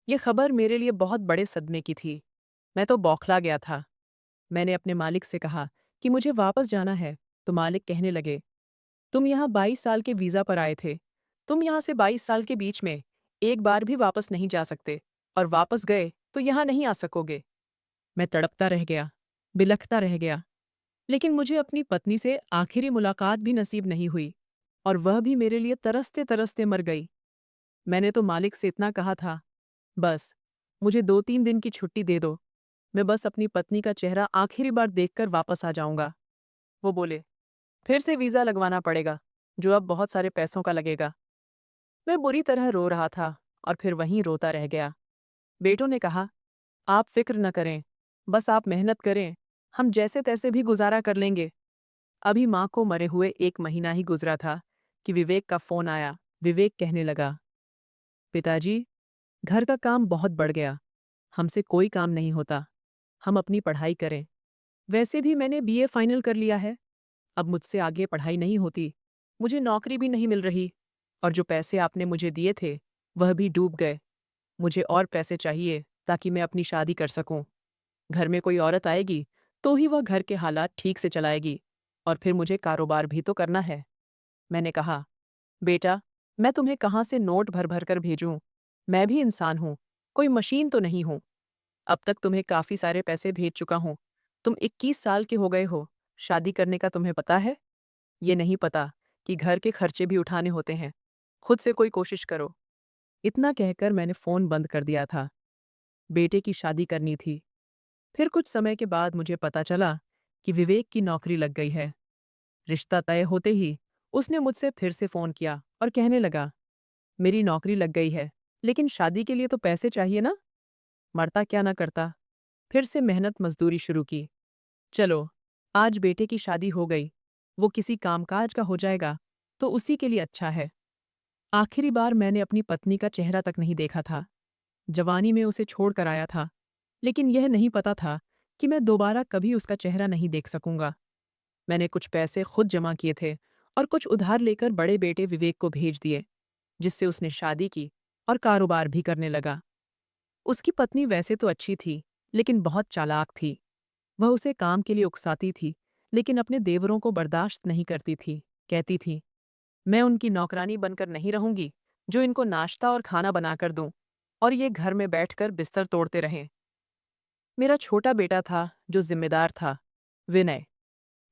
ये खबर मेरे लिए बहुत बड़े सदमे की थी। मैं तो बौखला गया था। मैंने अपने मालिक से कहा कि मुझे वापस जाना है, तो मालिक कहने लगे, तुम यहाँ 22 साल के वीज़ा पर आए थे। तुम यहाँ से 22 साल के बीच में एक बार भी वापस नहीं जा सकते, और वापस गए तो यहाँ नहीं आ सकोगे। मैं तड़पता रह गया, बिलखता रह गया। लेकिन मुझे अपनी पत्नी से आखिरी मुलाकात भी नसीब नहीं हुई, और वह भी मेरे लिए तरसते-तरसते मर गई। मैंने तो मालिक से इतना कहा था, बस, मुझे 2-3 दिन की छुट्टी दे दो। मैं बस अपनी पत्नी का चेहरा आखिरी बार देखकर वापस आ जाऊँगा। वो बोले, फिर से वीज़ा लगवाना पड़ेगा, जो अब बहुत सारे पैसों का लगेगा। मैं बुरी तरह रो रहा था और फिर वहीं रोता रह गया। बेटों ने कहा, आप फ़िक्र न करें, बस आप मेहनत करें, हम जैसे-तैसे भी गुज़ारा कर लेंगे। अभी माँ को मरे हुए 1 महीना ही गुज़रा था कि विवेक का फ़ोन आया। विवेक कहने लगा, पिताजी, घर का काम बहुत बढ़ गया, हमसे कोई काम नहीं होता, हम अपनी पढ़ाई करें। वैसे भी मैंने बीए फाइनल कर लिया है, अब मुझसे आगे पढ़ाई नहीं होती, मुझे नौकरी भी नहीं मिल रही, और जो पैसे आपने मुझे दिए थे, वह भी डूब गए। मुझे और पैसे चाहिए ताकि मैं अपनी शादी कर सकूं। घर में कोई औरत आएगी तो ही वह घर के हालात ठीक से चलाएगी, और फिर मुझे कारोबार भी तो करना है। मैंने कहा, बेटा, मैं तुम्हें कहाँ से नोट भर भर कर भेजूं? मैं भी इंसान हूँ, कोई मशीन तो नहीं हूँ। अब तक तुम्हें काफ़ी सारे पैसे भेज चुका हूँ। तुम 21 साल के हो गए हो, शादी करने का तुम्हें पता है? ये नहीं पता कि घर के खर्चे भी उठाने होते हैं। खुद से कोई कोशिश करो। इतना कहकर मैंने फ़ोन बंद कर दिया था। बेटे की शादी करनी थी। फिर कुछ समय के बाद मुझे पता चला कि विवेक की नौकरी लग गई है। रिश्ता तय होते ही उसने मुझसे फिर से फ़ोन किया और कहने लगा, मेरी नौकरी लग गई है, लेकिन शादी के लिए तो पैसे चाहिए ना? मरता क्या ना करता। फिर से मेहनत मजदूरी शुरू की। चलो, आज बेटे की शादी हो गई, वो किसी कामकाज का हो जाएगा, तो उसी के लिए अच्छा है। आखिरी बार मैंने अपनी पत्नी का चेहरा तक नहीं देखा था। जवानी में उसे छोड़ कर आया था, लेकिन यह नहीं पता था कि मैं दोबारा कभी उसका चेहरा नहीं देख सकूंगा। मैंने कुछ पैसे खुद जमा किए थे और कुछ उधार लेकर बड़े बेटे विवेक को भेज दिए, जिससे उसने शादी की और कारोबार भी करने लगा। उसकी पत्नी वैसे तो अच्छी थी, लेकिन बहुत चालाक थी। वह उसे काम के लिए उकसाती थी, लेकिन अपने देवरों को बर्दाश्त नहीं करती थी। कहती थी, मैं उनकी नौकरानी बनकर नहीं रहूंगी, जो इनको नाश्ता और खाना बनाकर दूं, और ये घर में बैठकर बिस्तर तोड़ते रहें। मेरा छोटा बेटा था, जो जिम्मेदार था, विनय,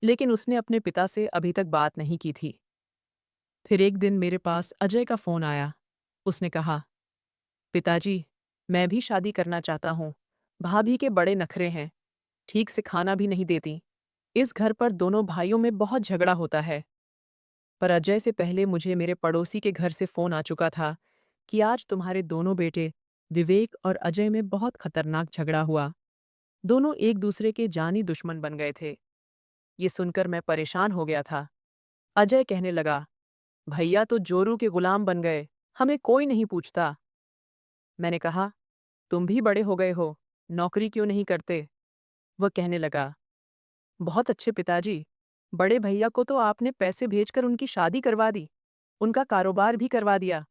लेकिन उसने अपने पिता से अभी तक बात नहीं की थी। फिर एक दिन मेरे पास अजय का फ़ोन आया। उसने कहा, पिताजी, मैं भी शादी करना चाहता हूँ। भाभी के बड़े नखरे हैं, ठीक से खाना भी नहीं देती। इस घर पर दोनों भाइयों में बहुत झगड़ा होता है। पर अजय से पहले मुझे मेरे पड़ोसी के घर से फ़ोन आ चुका था कि आज तुम्हारे दोनों बेटे विवेक और अजय में बहुत खतरनाक झगड़ा हुआ। दोनों एक दूसरे के जानी दुश्मन बन गए थे। ये सुनकर मैं परेशान हो गया था। अजय कहने लगा, भैया तो जोरू के गुलाम बन गए, हमें कोई नहीं पूछता। मैंने कहा, तुम भी बड़े हो गए हो, नौकरी क्यों नहीं करते? वह कहने लगा, बहुत अच्छे पिताजी, बड़े भैया को तो आपने पैसे भेजकर उनकी शादी करवा दी, उनका कारोबार भी करवा दिया।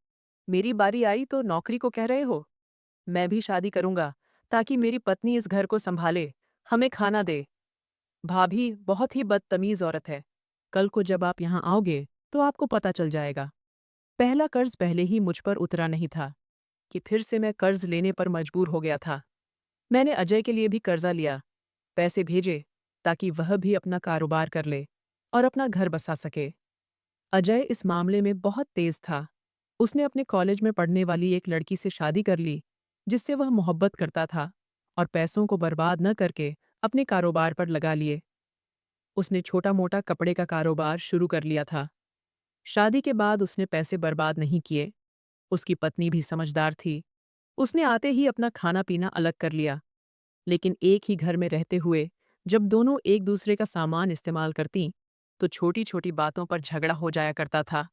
मेरी बारी आई तो नौकरी को कह रहे हो? मैं भी शादी करूंगा, ताकि मेरी पत्नी इस घर को संभाले, हमें खाना दे। भाभी बहुत ही बदतमीज औरत है। कल को जब आप यहाँ आओगे तो आपको पता चल जाएगा। पहला कर्ज पहले ही मुझ पर उतरा नहीं था कि फिर से मैं कर्ज लेने पर मजबूर हो गया था। मैंने अजय के लिए भी कर्जा लिया, पैसे भेजे ताकि वह भी अपना कारोबार कर ले और अपना घर बसा सके। अजय इस मामले में बहुत तेज था। उसने अपने कॉलेज में पढ़ने वाली एक लड़की से शादी कर ली, जिससे वह मोहब्बत करता था, और पैसों को बर्बाद न करके अपने कारोबार पर लगा लिए। उसने छोटा-मोटा कपड़े का कारोबार शुरू कर लिया था। शादी के बाद उसने पैसे बर्बाद नहीं किए। उसकी पत्नी भी समझदार थी। उसने आते ही अपना खाना-पीना अलग कर लिया। लेकिन एक ही घर में रहते हुए जब दोनों एक दूसरे का सामान इस्तेमाल करतीं, तो छोटी-छोटी बातों पर झगड़ा हो जाया करता था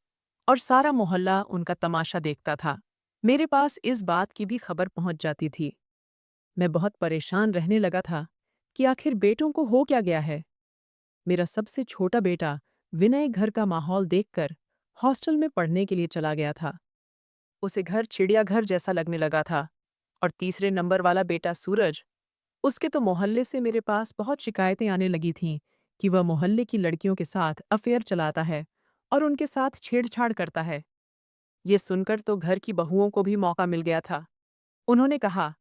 और सारा मोहल्ला उनका तमाशा देखता था। मेरे पास इस बात की भी खबर पहुंच जाती थी। मैं बहुत परेशान रहने लगा था कि आखिर बेटों को हो क्या गया है। मेरा सबसे छोटा बेटा विनय घर का माहौल देखकर हॉस्टल में पढ़ने के लिए चला गया था। उसे घर चिड़ियाघर जैसा लगने लगा था। और तीसरे नंबर वाला बेटा सूरज, उसके तो मोहल्ले से मेरे पास बहुत शिकायतें आने लगी थीं कि वह मोहल्ले की लड़कियों के साथ अफेयर चलाता है और उनके साथ छेड़छाड़ करता है। ये सुनकर तो घर की बहुओं को भी मौका मिल गया था। उन्होंने कहा,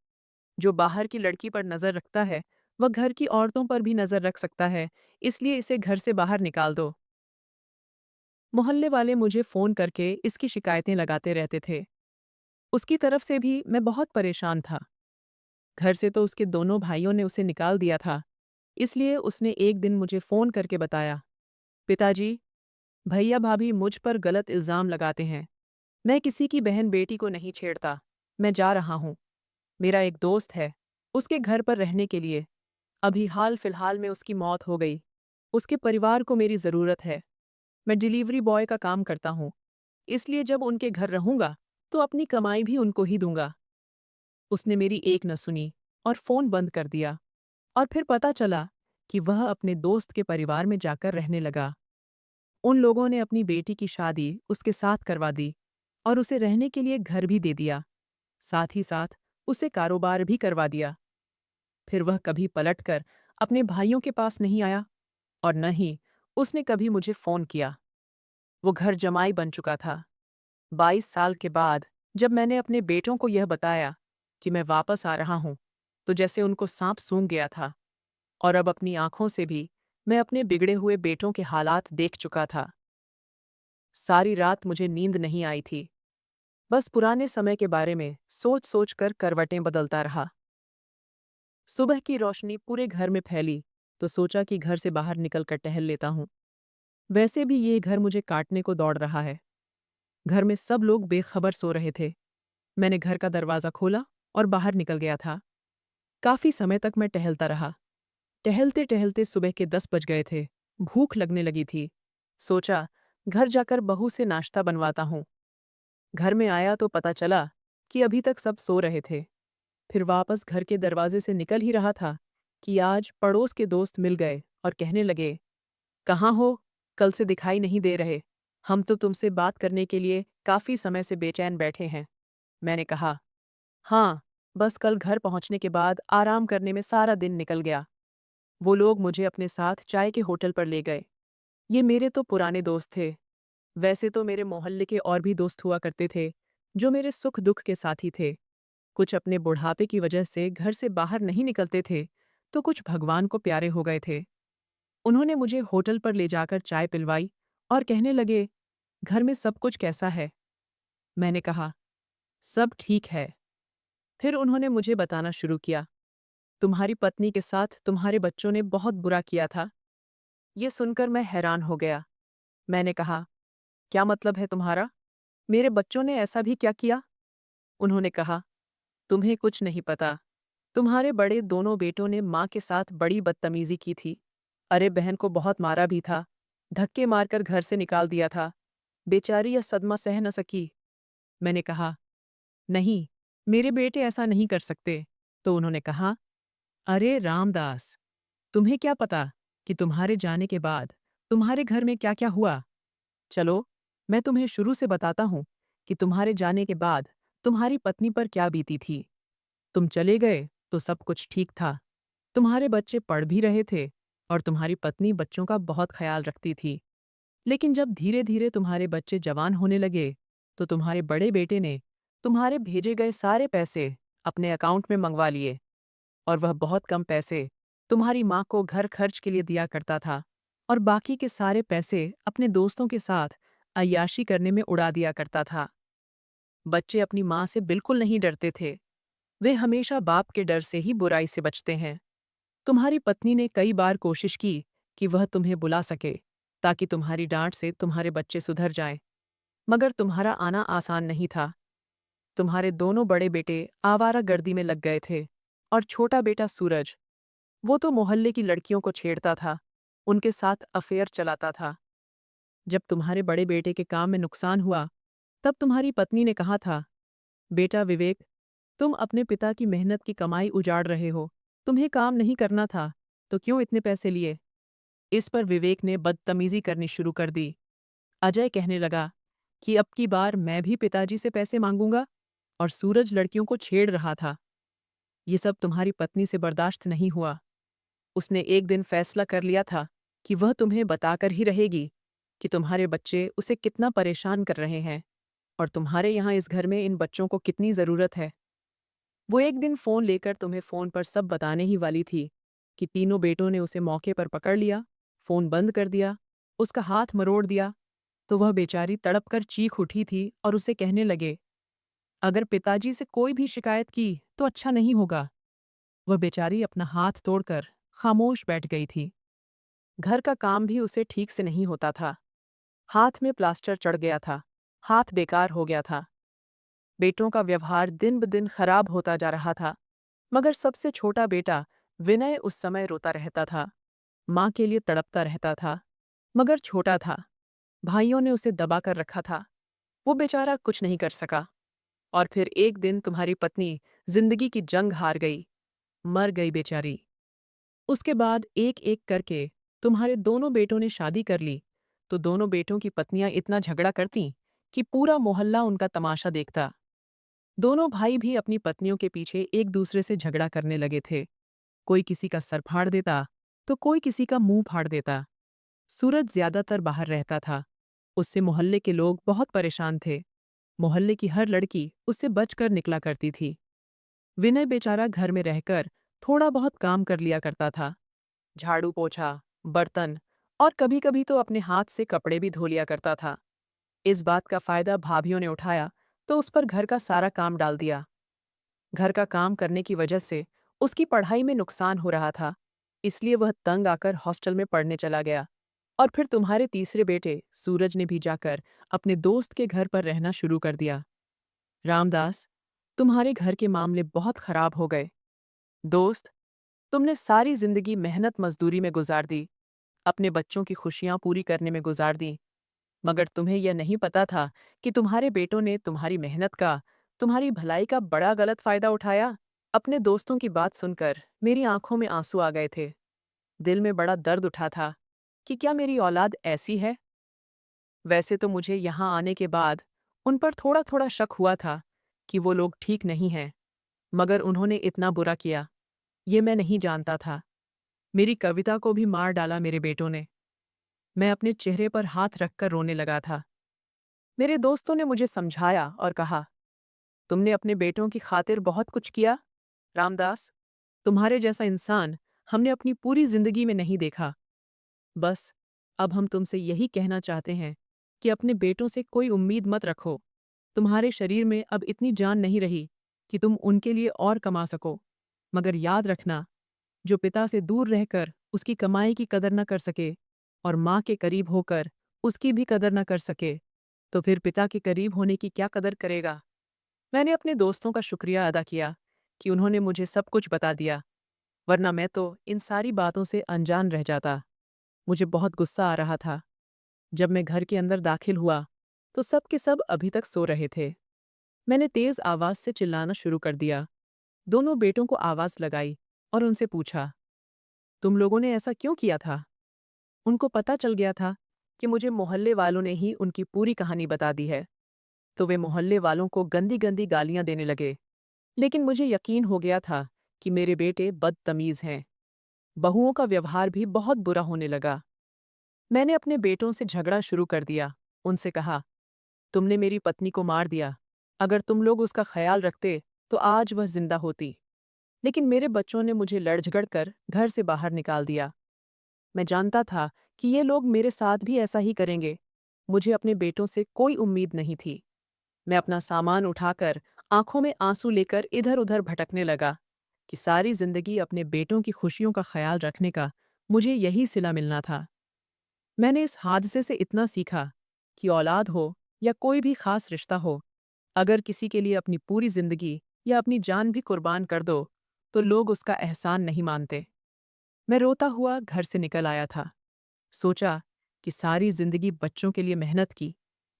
जो बाहर की लड़की पर नजर रखता है वह घर की औरतों पर भी नजर रख सकता है, इसलिए इसे घर से बाहर निकाल दो। मोहल्ले वाले मुझे फोन करके इसकी शिकायतें लगाते रहते थे। उसकी तरफ से भी मैं बहुत परेशान था। घर से तो उसके दोनों भाइयों ने उसे निकाल दिया था, इसलिए उसने एक दिन मुझे फोन करके बताया, पिताजी, भैया भाभी मुझ पर गलत इल्जाम लगाते हैं। मैं किसी की बहन बेटी को नहीं छेड़ता। मैं जा रहा हूँ। मेरा एक दोस्त है, उसके घर पर रहने के लिए। अभी हाल फिलहाल में उसकी मौत हो गई। उसके परिवार को मेरी ज़रूरत है। मैं डिलीवरी बॉय का काम करता हूँ, इसलिए जब उनके घर रहूंगा तो अपनी कमाई भी उनको ही दूंगा। उसने मेरी एक न सुनी और फ़ोन बंद कर दिया। और फिर पता चला कि वह अपने दोस्त के परिवार में जाकर रहने लगा। उन लोगों ने अपनी बेटी की शादी उसके साथ करवा दी और उसे रहने के लिए घर भी दे दिया। साथ ही साथ उसे कारोबार भी करवा दिया। फिर वह कभी पलटकर अपने भाइयों के पास नहीं आया और न ही उसने कभी मुझे फ़ोन किया। वो घर जमाई बन चुका था। 22 साल के बाद जब मैंने अपने बेटों को यह बताया कि मैं वापस आ रहा हूँ, तो जैसे उनको सांप सूंघ गया था। और अब अपनी आंखों से भी मैं अपने बिगड़े हुए बेटों के हालात देख चुका था। सारी रात मुझे नींद नहीं आई थी। बस पुराने समय के बारे में सोच सोच कर करवटें बदलता रहा। सुबह की रोशनी पूरे घर में फैली तो सोचा कि घर से बाहर निकलकर टहल लेता हूँ। वैसे भी ये घर मुझे काटने को दौड़ रहा है। घर में सब लोग बेखबर सो रहे थे। मैंने घर का दरवाज़ा खोला और बाहर निकल गया था। काफ़ी समय तक मैं टहलता रहा। टहलते टहलते सुबह के 10 बज गए थे। भूख लगने लगी थी। सोचा, घर जाकर बहू से नाश्ता बनवाता हूँ। घर में आया तो पता चला कि अभी तक सब सो रहे थे। फिर वापस घर के दरवाजे से निकल ही रहा था कि आज पड़ोस के दोस्त मिल गए और कहने लगे, कहाँ हो? कल से दिखाई नहीं दे रहे। हम तो तुमसे बात करने के लिए काफ़ी समय से बेचैन बैठे हैं। मैंने कहा, हाँ, बस कल घर पहुँचने के बाद आराम करने में सारा दिन निकल गया। वो लोग मुझे अपने साथ चाय के होटल पर ले गए। ये मेरे तो पुराने दोस्त थे। वैसे तो मेरे मोहल्ले के और भी दोस्त हुआ करते थे, जो मेरे सुख-दुख के साथी थे। कुछ अपने बुढ़ापे की वजह से घर से बाहर नहीं निकलते थे, तो कुछ भगवान को प्यारे हो गए थे। उन्होंने मुझे होटल पर ले जाकर चाय पिलवाई और कहने लगे, घर में सब कुछ कैसा है? मैंने कहा, सब ठीक है। फिर उन्होंने मुझे बताना शुरू किया, तुम्हारी पत्नी के साथ तुम्हारे बच्चों ने बहुत बुरा किया था। ये सुनकर मैं हैरान हो गया। मैंने कहा, क्या मतलब है तुम्हारा? मेरे बच्चों ने ऐसा भी क्या किया? उन्होंने कहा, तुम्हें कुछ नहीं पता। तुम्हारे बड़े दोनों बेटों ने माँ के साथ बड़ी बदतमीजी की थी। अरे बहन को बहुत मारा भी था। धक्के मारकर घर से निकाल दिया था। बेचारी यह सदमा सह न सकी। मैंने कहा, नहीं, मेरे बेटे ऐसा नहीं कर सकते। तो उन्होंने कहा, अरे रामदास, तुम्हें क्या पता कि तुम्हारे जाने के बाद तुम्हारे घर में क्या-क्या हुआ? चलो, मैं तुम्हें शुरू से बताता हूँ कि तुम्हारे जाने के बाद तुम्हारी पत्नी पर क्या बीती थी। तुम चले गए तो सब कुछ ठीक था। तुम्हारे बच्चे पढ़ भी रहे थे और तुम्हारी पत्नी बच्चों का बहुत ख्याल रखती थी। लेकिन जब धीरे धीरे तुम्हारे बच्चे जवान होने लगे, तो तुम्हारे बड़े बेटे ने तुम्हारे भेजे गए सारे पैसे अपने अकाउंट में मंगवा लिए, और वह बहुत कम पैसे तुम्हारी माँ को घर खर्च के लिए दिया करता था और बाकी के सारे पैसे अपने दोस्तों के साथ अय्याशी करने में उड़ा दिया करता था। बच्चे अपनी माँ से बिल्कुल नहीं डरते थे। वे हमेशा बाप के डर से ही बुराई से बचते हैं। तुम्हारी पत्नी ने कई बार कोशिश की कि वह तुम्हें बुला सके, ताकि तुम्हारी डांट से तुम्हारे बच्चे सुधर जाएं, मगर तुम्हारा आना आसान नहीं था। तुम्हारे दोनों बड़े बेटे आवारागर्दी में लग गए थे, और छोटा बेटा सूरज, वो तो मोहल्ले की लड़कियों को छेड़ता था, उनके साथ अफेयर चलाता था। जब तुम्हारे बड़े बेटे के काम में नुकसान हुआ, तब तुम्हारी पत्नी ने कहा था, बेटा विवेक, तुम अपने पिता की मेहनत की कमाई उजाड़ रहे हो। तुम्हें काम नहीं करना था, तो क्यों इतने पैसे लिए? इस पर विवेक ने बदतमीजी करनी शुरू कर दी। अजय कहने लगा कि अब की बार मैं भी पिताजी से पैसे मांगूंगा, और सूरज लड़कियों को छेड़ रहा था। ये सब तुम्हारी पत्नी से बर्दाश्त नहीं हुआ। उसने एक दिन फैसला कर लिया था कि वह तुम्हें बताकर ही रहेगी कि तुम्हारे बच्चे उसे कितना परेशान कर रहे हैं, और तुम्हारे यहाँ इस घर में इन बच्चों को कितनी ज़रूरत है। वो एक दिन फ़ोन लेकर तुम्हें फ़ोन पर सब बताने ही वाली थी कि तीनों बेटों ने उसे मौके पर पकड़ लिया, फ़ोन बंद कर दिया, उसका हाथ मरोड़ दिया। तो वह बेचारी तड़प कर चीख उठी थी और उसे कहने लगे, अगर पिताजी से कोई भी शिकायत की तो अच्छा नहीं होगा। वह बेचारी अपना हाथ तोड़कर खामोश बैठ गई थी। घर का काम भी उसे ठीक से नहीं होता था। हाथ में प्लास्टर चढ़ गया था, हाथ बेकार हो गया था। बेटों का व्यवहार दिन ब दिन खराब होता जा रहा था, मगर सबसे छोटा बेटा विनय उस समय रोता रहता था, माँ के लिए तड़पता रहता था, मगर छोटा था। भाइयों ने उसे दबा कर रखा था। वो बेचारा कुछ नहीं कर सका। और फिर एक दिन तुम्हारी पत्नी जिंदगी की जंग हार गई, मर गई बेचारी। उसके बाद एक एक करके तुम्हारे दोनों बेटों ने शादी कर ली, तो दोनों बेटों की पत्नियां इतना झगड़ा करती कि पूरा मोहल्ला उनका तमाशा देखता। दोनों भाई भी अपनी पत्नियों के पीछे एक दूसरे से झगड़ा करने लगे थे। कोई किसी का सर फाड़ देता, तो कोई किसी का मुंह फाड़ देता। सूरज ज्यादातर बाहर रहता था। उससे मोहल्ले के लोग बहुत परेशान थे। मोहल्ले की हर लड़की उससे बचकर निकला करती थी। विनय बेचारा घर में रहकर थोड़ा बहुत काम कर लिया करता था, झाड़ू पोछा, बर्तन, और कभी-कभी तो अपने हाथ से कपड़े भी धो लिया करता था। इस बात का फायदा भाभीयों ने उठाया, तो उस पर घर का सारा काम डाल दिया। घर का काम करने की वजह से उसकी पढ़ाई में नुकसान हो रहा था, इसलिए वह तंग आकर हॉस्टल में पढ़ने चला गया। और फिर तुम्हारे तीसरे बेटे सूरज ने भी जाकर अपने दोस्त के घर पर रहना शुरू कर दिया। रामदास, तुम्हारे घर के मामले बहुत खराब हो गए। दोस्त, तुमने सारी जिंदगी मेहनत मजदूरी में गुजार दी, अपने बच्चों की खुशियां पूरी करने में गुजार दी, मगर तुम्हें यह नहीं पता था कि तुम्हारे बेटों ने तुम्हारी मेहनत का, तुम्हारी भलाई का बड़ा गलत फायदा उठाया। अपने दोस्तों की बात सुनकर मेरी आंखों में आंसू आ गए थे। दिल में बड़ा दर्द उठा था कि क्या मेरी औलाद ऐसी है। वैसे तो मुझे यहाँ आने के बाद उन पर थोड़ा थोड़ा शक हुआ था कि वो लोग ठीक नहीं हैं, मगर उन्होंने इतना बुरा किया, ये मैं नहीं जानता था। मेरी कविता को भी मार डाला मेरे बेटों ने। मैं अपने चेहरे पर हाथ रखकर रोने लगा था। मेरे दोस्तों ने मुझे समझाया और कहा, तुमने अपने बेटों की खातिर बहुत कुछ किया रामदास। तुम्हारे जैसा इंसान हमने अपनी पूरी जिंदगी में नहीं देखा। बस अब हम तुमसे यही कहना चाहते हैं कि अपने बेटों से कोई उम्मीद मत रखो। तुम्हारे शरीर में अब इतनी जान नहीं रही कि तुम उनके लिए और कमा सको, मगर याद रखना, जो पिता से दूर रहकर उसकी कमाई की कदर न कर सके और माँ के करीब होकर उसकी भी कदर न कर सके, तो फिर पिता के करीब होने की क्या कदर करेगा। मैंने अपने दोस्तों का शुक्रिया अदा किया कि उन्होंने मुझे सब कुछ बता दिया, वरना मैं तो इन सारी बातों से अनजान रह जाता। मुझे बहुत गुस्सा आ रहा था। जब मैं घर के अंदर दाखिल हुआ, तो सब के सब अभी तक सो रहे थे। मैंने तेज आवाज से चिल्लाना शुरू कर दिया। दोनों बेटों को आवाज लगाई और उनसे पूछा, तुम लोगों ने ऐसा क्यों किया था? उनको पता चल गया था कि मुझे मोहल्ले वालों ने ही उनकी पूरी कहानी बता दी है, तो वे मोहल्ले वालों को गंदी गंदी गालियां देने लगे। लेकिन मुझे यकीन हो गया था कि मेरे बेटे बदतमीज हैं। बहुओं का व्यवहार भी बहुत बुरा होने लगा। मैंने अपने बेटों से झगड़ा शुरू कर दिया। उनसे कहा, तुमने मेरी पत्नी को मार दिया। अगर तुम लोग उसका ख्याल रखते तो आज वह जिंदा होती। लेकिन मेरे बच्चों ने मुझे लड़-झगड़ कर घर से बाहर निकाल दिया। मैं जानता था कि ये लोग मेरे साथ भी ऐसा ही करेंगे। मुझे अपने बेटों से कोई उम्मीद नहीं थी। मैं अपना सामान उठाकर आंखों में आंसू लेकर इधर-उधर भटकने लगा कि सारी जिंदगी अपने बेटों की खुशियों का ख्याल रखने का मुझे यही सिला मिलना था। मैंने इस हादसे से इतना सीखा कि औलाद हो या कोई भी खास रिश्ता हो, अगर किसी के लिए अपनी पूरी जिंदगी या अपनी जान भी कुर्बान कर दो, तो लोग उसका एहसान नहीं मानते। मैं रोता हुआ घर से निकल आया था। सोचा कि सारी जिंदगी बच्चों के लिए मेहनत की,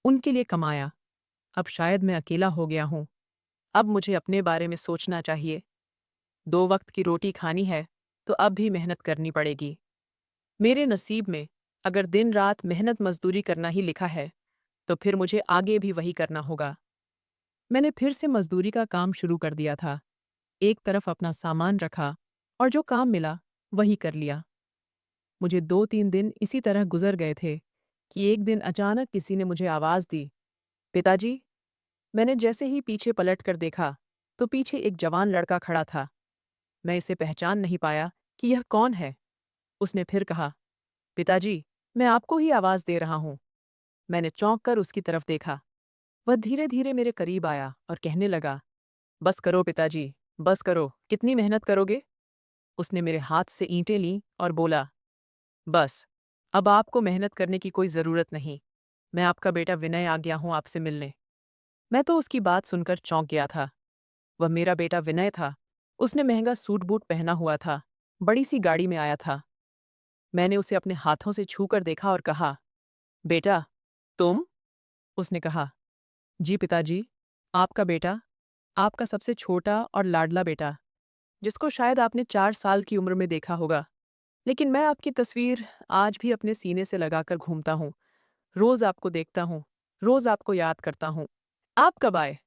उनके लिए कमाया। अब शायद मैं अकेला हो गया हूँ। अब मुझे अपने बारे में सोचना चाहिए। 2 वक्त की रोटी खानी है, तो अब भी मेहनत करनी पड़ेगी। मेरे नसीब में अगर दिन रात मेहनत मजदूरी करना ही लिखा है, तो फिर मुझे आगे भी वही करना होगा। मैंने फिर से मजदूरी का काम शुरू कर दिया था। एक तरफ अपना सामान रखा और जो काम मिला, वही कर लिया। मुझे 2-3 दिन इसी तरह गुजर गए थे कि एक दिन अचानक किसी ने मुझे आवाज़ दी, पिताजी। मैंने जैसे ही पीछे पलट कर देखा, तो पीछे एक जवान लड़का खड़ा था। मैं इसे पहचान नहीं पाया कि यह कौन है। उसने फिर कहा, पिताजी, मैं आपको ही आवाज़ दे रहा हूँ। मैंने चौंक कर उसकी तरफ देखा। वह धीरे-धीरे मेरे करीब आया और कहने लगा, बस करो पिताजी, बस करो, कितनी मेहनत करोगे? उसने मेरे हाथ से ईंटें लीं और बोला, बस, अब आपको मेहनत करने की कोई ज़रूरत नहीं। मैं आपका बेटा विनय आ गया हूँ आपसे मिलने। मैं तो उसकी बात सुनकर चौंक गया था। वह मेरा बेटा विनय था। उसने महंगा सूट-बूट पहना हुआ था, बड़ी-सी गाड़ी में आया था। मैंने उसे अपने हाथों से छूकर देखा और कहा, बेटा, तुम? उसने कहा, जी पिताजी, आपका बेटा, आपका सबसे छोटा और लाडला बेटा, जिसको शायद आपने 4 साल की उम्र में देखा होगा। लेकिन मैं आपकी तस्वीर आज भी अपने सीने से लगाकर घूमता हूँ। रोज़ आपको देखता हूँ, रोज़ आपको याद करता हूँ। आप कब आए?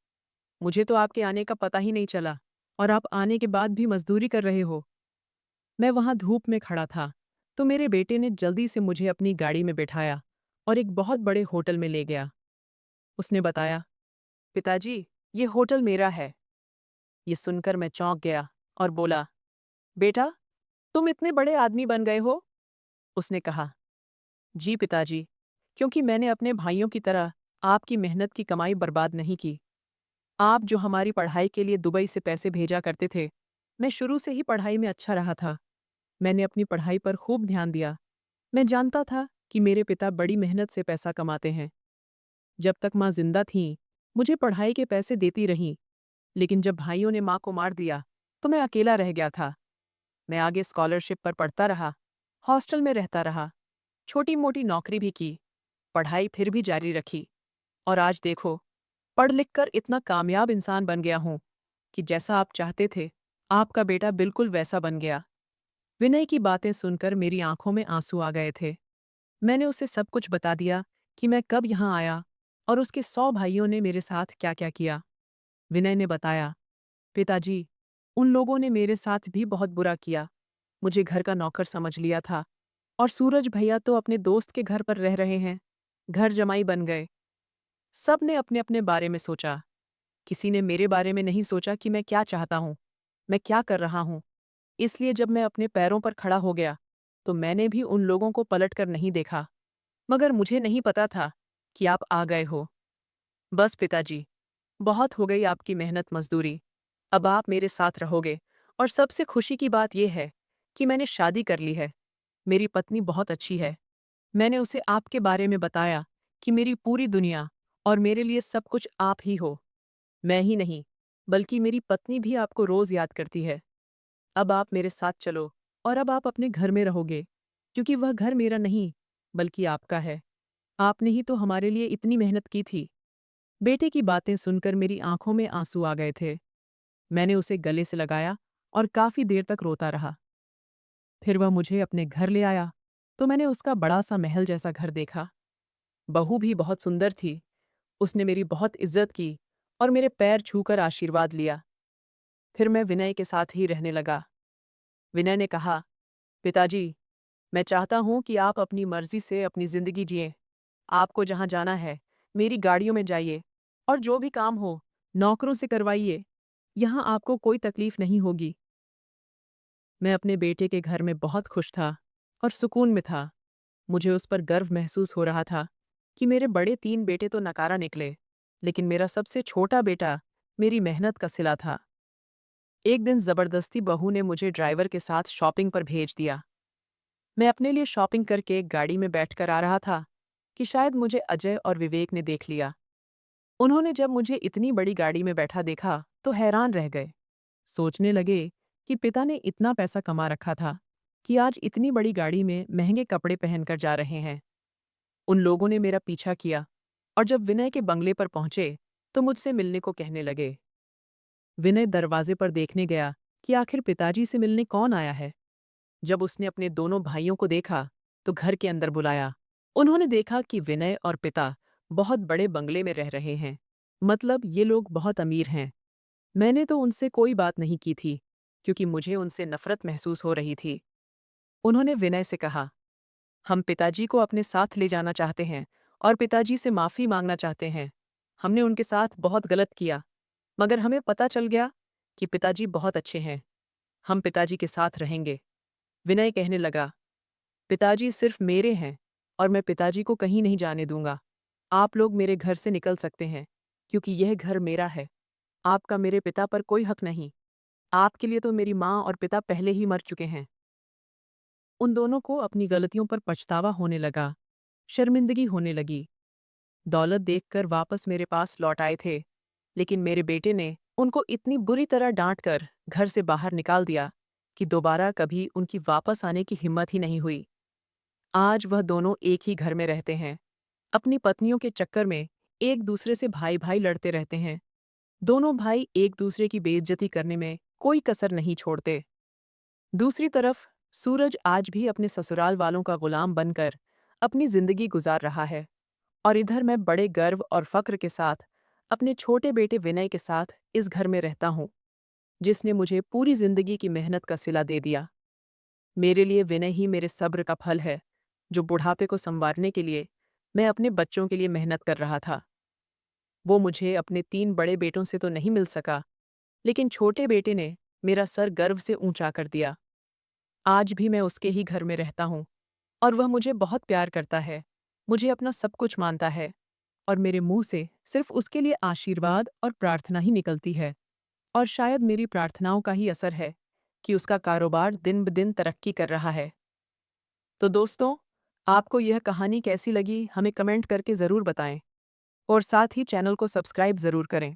मुझे तो आपके आने का पता ही नहीं चला और आप आने के बाद भी मज़दूरी कर रहे हो। मैं वहाँ धूप में खड़ा था, तो मेरे बेटे ने जल्दी से मुझे अपनी गाड़ी में बिठाया और एक बहुत बड़े होटल में ले गया। उसने बताया, पिताजी, ये होटल मेरा है। ये सुनकर मैं चौंक गया और बोला, बेटा, तुम इतने बड़े आदमी बन गए हो? उसने कहा, जी पिताजी, क्योंकि मैंने अपने भाइयों की तरह आपकी मेहनत की कमाई बर्बाद नहीं की। आप जो हमारी पढ़ाई के लिए दुबई से पैसे भेजा करते थे, मैं शुरू से ही पढ़ाई में अच्छा रहा था। मैंने अपनी पढ़ाई पर खूब ध्यान दिया। मैं जानता था कि मेरे पिता बड़ी मेहनत से पैसा कमाते हैं। जब तक माँ जिंदा थीं, मुझे पढ़ाई के पैसे देती रहीं, लेकिन जब भाइयों ने माँ को मार दिया, तो मैं अकेला रह गया था। मैं आगे स्कॉलरशिप पर पढ़ता रहा, हॉस्टल में रहता रहा, छोटी-मोटी नौकरी भी की, पढ़ाई फिर भी जारी रखी। और आज देखो, पढ़ लिख कर इतना कामयाब इंसान बन गया हूँ कि जैसा आप चाहते थे, आपका बेटा बिल्कुल वैसा बन गया। विनय की बातें सुनकर मेरी आंखों में आंसू आ गए थे। मैंने उसे सब कुछ बता दिया कि मैं कब यहाँ आया और उसके 100 भाइयों ने मेरे साथ क्या-क्या किया। विनय ने बताया, पिताजी, उन लोगों ने मेरे साथ भी बहुत बुरा किया। मुझे घर का नौकर समझ लिया था और सूरज भैया तो अपने दोस्त के घर पर रह रहे हैं। घर जमाई बन गए। सब ने अपने-अपने बारे में सोचा। किसी ने मेरे बारे में नहीं सोचा कि मैं क्या चाहता हूँ, मैं क्या कर रहा हूँ। इसलिए जब मैं अपने पैरों पर खड़ा हो गया, तो मैंने भी उन लोगों को पलटकर नहीं देखा। मगर मुझे नहीं पता था कि आप आ गए हो। बस पिताजी, बहुत हो गई आपकी मेहनत मजदूरी। अब आप मेरे साथ रहोगे और सबसे खुशी की बात यह है कि मैंने शादी कर ली है। मेरी पत्नी बहुत अच्छी है। मैंने उसे आपके बारे में बताया कि मेरी पूरी दुनिया और मेरे लिए सब कुछ आप ही हो। मैं ही नहीं, बल्कि मेरी पत्नी भी आपको रोज़ याद करती है। अब आप मेरे साथ चलो और अब आप अपने घर में रहोगे, क्योंकि वह घर मेरा नहीं, बल्कि आपका है। आपने ही तो हमारे लिए इतनी मेहनत की थी। बेटे की बातें सुनकर मेरी आंखों में आंसू आ गए थे। मैंने उसे गले से लगाया और काफ़ी देर तक रोता रहा। फिर वह मुझे अपने घर ले आया, तो मैंने उसका बड़ा-सा महल जैसा घर देखा। बहू भी बहुत सुंदर थी। उसने मेरी बहुत इज़्ज़त की और मेरे पैर छूकर आशीर्वाद लिया। फिर मैं विनय के साथ ही रहने लगा। विनय ने कहा, पिताजी, मैं चाहता हूँ कि आप अपनी मर्जी से अपनी जिंदगी जिए। आपको जहाँ जाना है, मेरी गाड़ियों में जाइए और जो भी काम हो, नौकरों से करवाइए। यहाँ आपको कोई तकलीफ नहीं होगी। मैं अपने बेटे के घर में बहुत खुश था और सुकून में था। मुझे उस पर गर्व महसूस हो रहा था कि मेरे बड़े 3 बेटे तो नकारा निकले, लेकिन मेरा सबसे छोटा बेटा मेरी मेहनत का सिला था। एक दिन जबरदस्ती बहू ने मुझे ड्राइवर के साथ शॉपिंग पर भेज दिया। मैं अपने लिए शॉपिंग करके गाड़ी में बैठकर आ रहा था कि शायद मुझे अजय और विवेक ने देख लिया। उन्होंने जब मुझे इतनी बड़ी गाड़ी में बैठा देखा तो हैरान रह गए। सोचने लगे कि पिता ने इतना पैसा कमा रखा था कि आज इतनी बड़ी गाड़ी में महंगे कपड़े पहनकर जा रहे हैं। उन लोगों ने मेरा पीछा किया और जब विनय के बंगले पर पहुंचे तो मुझसे मिलने को कहने लगे। विनय दरवाजे पर देखने गया कि आखिर पिताजी से मिलने कौन आया है। जब उसने अपने दोनों भाइयों को देखा तो घर के अंदर बुलाया। उन्होंने देखा कि विनय और पिता बहुत बड़े बंगले में रह रहे हैं, मतलब ये लोग बहुत अमीर हैं। मैंने तो उनसे कोई बात नहीं की थी क्योंकि मुझे उनसे नफरत महसूस हो रही थी। उन्होंने विनय से कहा, हम पिताजी को अपने साथ ले जाना चाहते हैं और पिताजी से माफ़ी मांगना चाहते हैं। हमने उनके साथ बहुत गलत किया, मगर हमें पता चल गया कि पिताजी बहुत अच्छे हैं। हम पिताजी के साथ रहेंगे। विनय कहने लगा, पिताजी सिर्फ मेरे हैं और मैं पिताजी को कहीं नहीं जाने दूंगा। आप लोग मेरे घर से निकल सकते हैं क्योंकि यह घर मेरा है। आपका मेरे पिता पर कोई हक नहीं। आपके लिए तो मेरी माँ और पिता पहले ही मर चुके हैं। उन दोनों को अपनी गलतियों पर पछतावा होने लगा, शर्मिंदगी होने लगी। दौलत देखकर वापस मेरे पास लौट आए थे, लेकिन मेरे बेटे ने उनको इतनी बुरी तरह डांट कर घर से बाहर निकाल दिया कि दोबारा कभी उनकी वापस आने की हिम्मत ही नहीं हुई। आज वह दोनों एक ही घर में रहते हैं। अपनी पत्नियों के चक्कर में एक दूसरे से भाई भाई लड़ते रहते हैं। दोनों भाई एक दूसरे की बेइज्जती करने में कोई कसर नहीं छोड़ते। दूसरी तरफ सूरज आज भी अपने ससुराल वालों का गुलाम बनकर अपनी जिंदगी गुजार रहा है और इधर मैं बड़े गर्व और फक्र के साथ अपने छोटे बेटे विनय के साथ इस घर में रहता हूँ, जिसने मुझे पूरी जिंदगी की मेहनत का सिला दे दिया। मेरे लिए विनय ही मेरे सब्र का फल है, जो बुढ़ापे को संवारने के लिए मैं अपने बच्चों के लिए मेहनत कर रहा था। वो मुझे अपने 3 बड़े बेटों से तो नहीं मिल सका, लेकिन छोटे बेटे ने मेरा सर गर्व से ऊंचा कर दिया। आज भी मैं उसके ही घर में रहता हूँ और वह मुझे बहुत प्यार करता है, मुझे अपना सब कुछ मानता है और मेरे मुंह से सिर्फ उसके लिए आशीर्वाद और प्रार्थना ही निकलती है। और शायद मेरी प्रार्थनाओं का ही असर है कि उसका कारोबार दिन ब दिन तरक्की कर रहा है। तो दोस्तों, आपको यह कहानी कैसी लगी हमें कमेंट करके ज़रूर बताएं और साथ ही चैनल को सब्सक्राइब ज़रूर करें।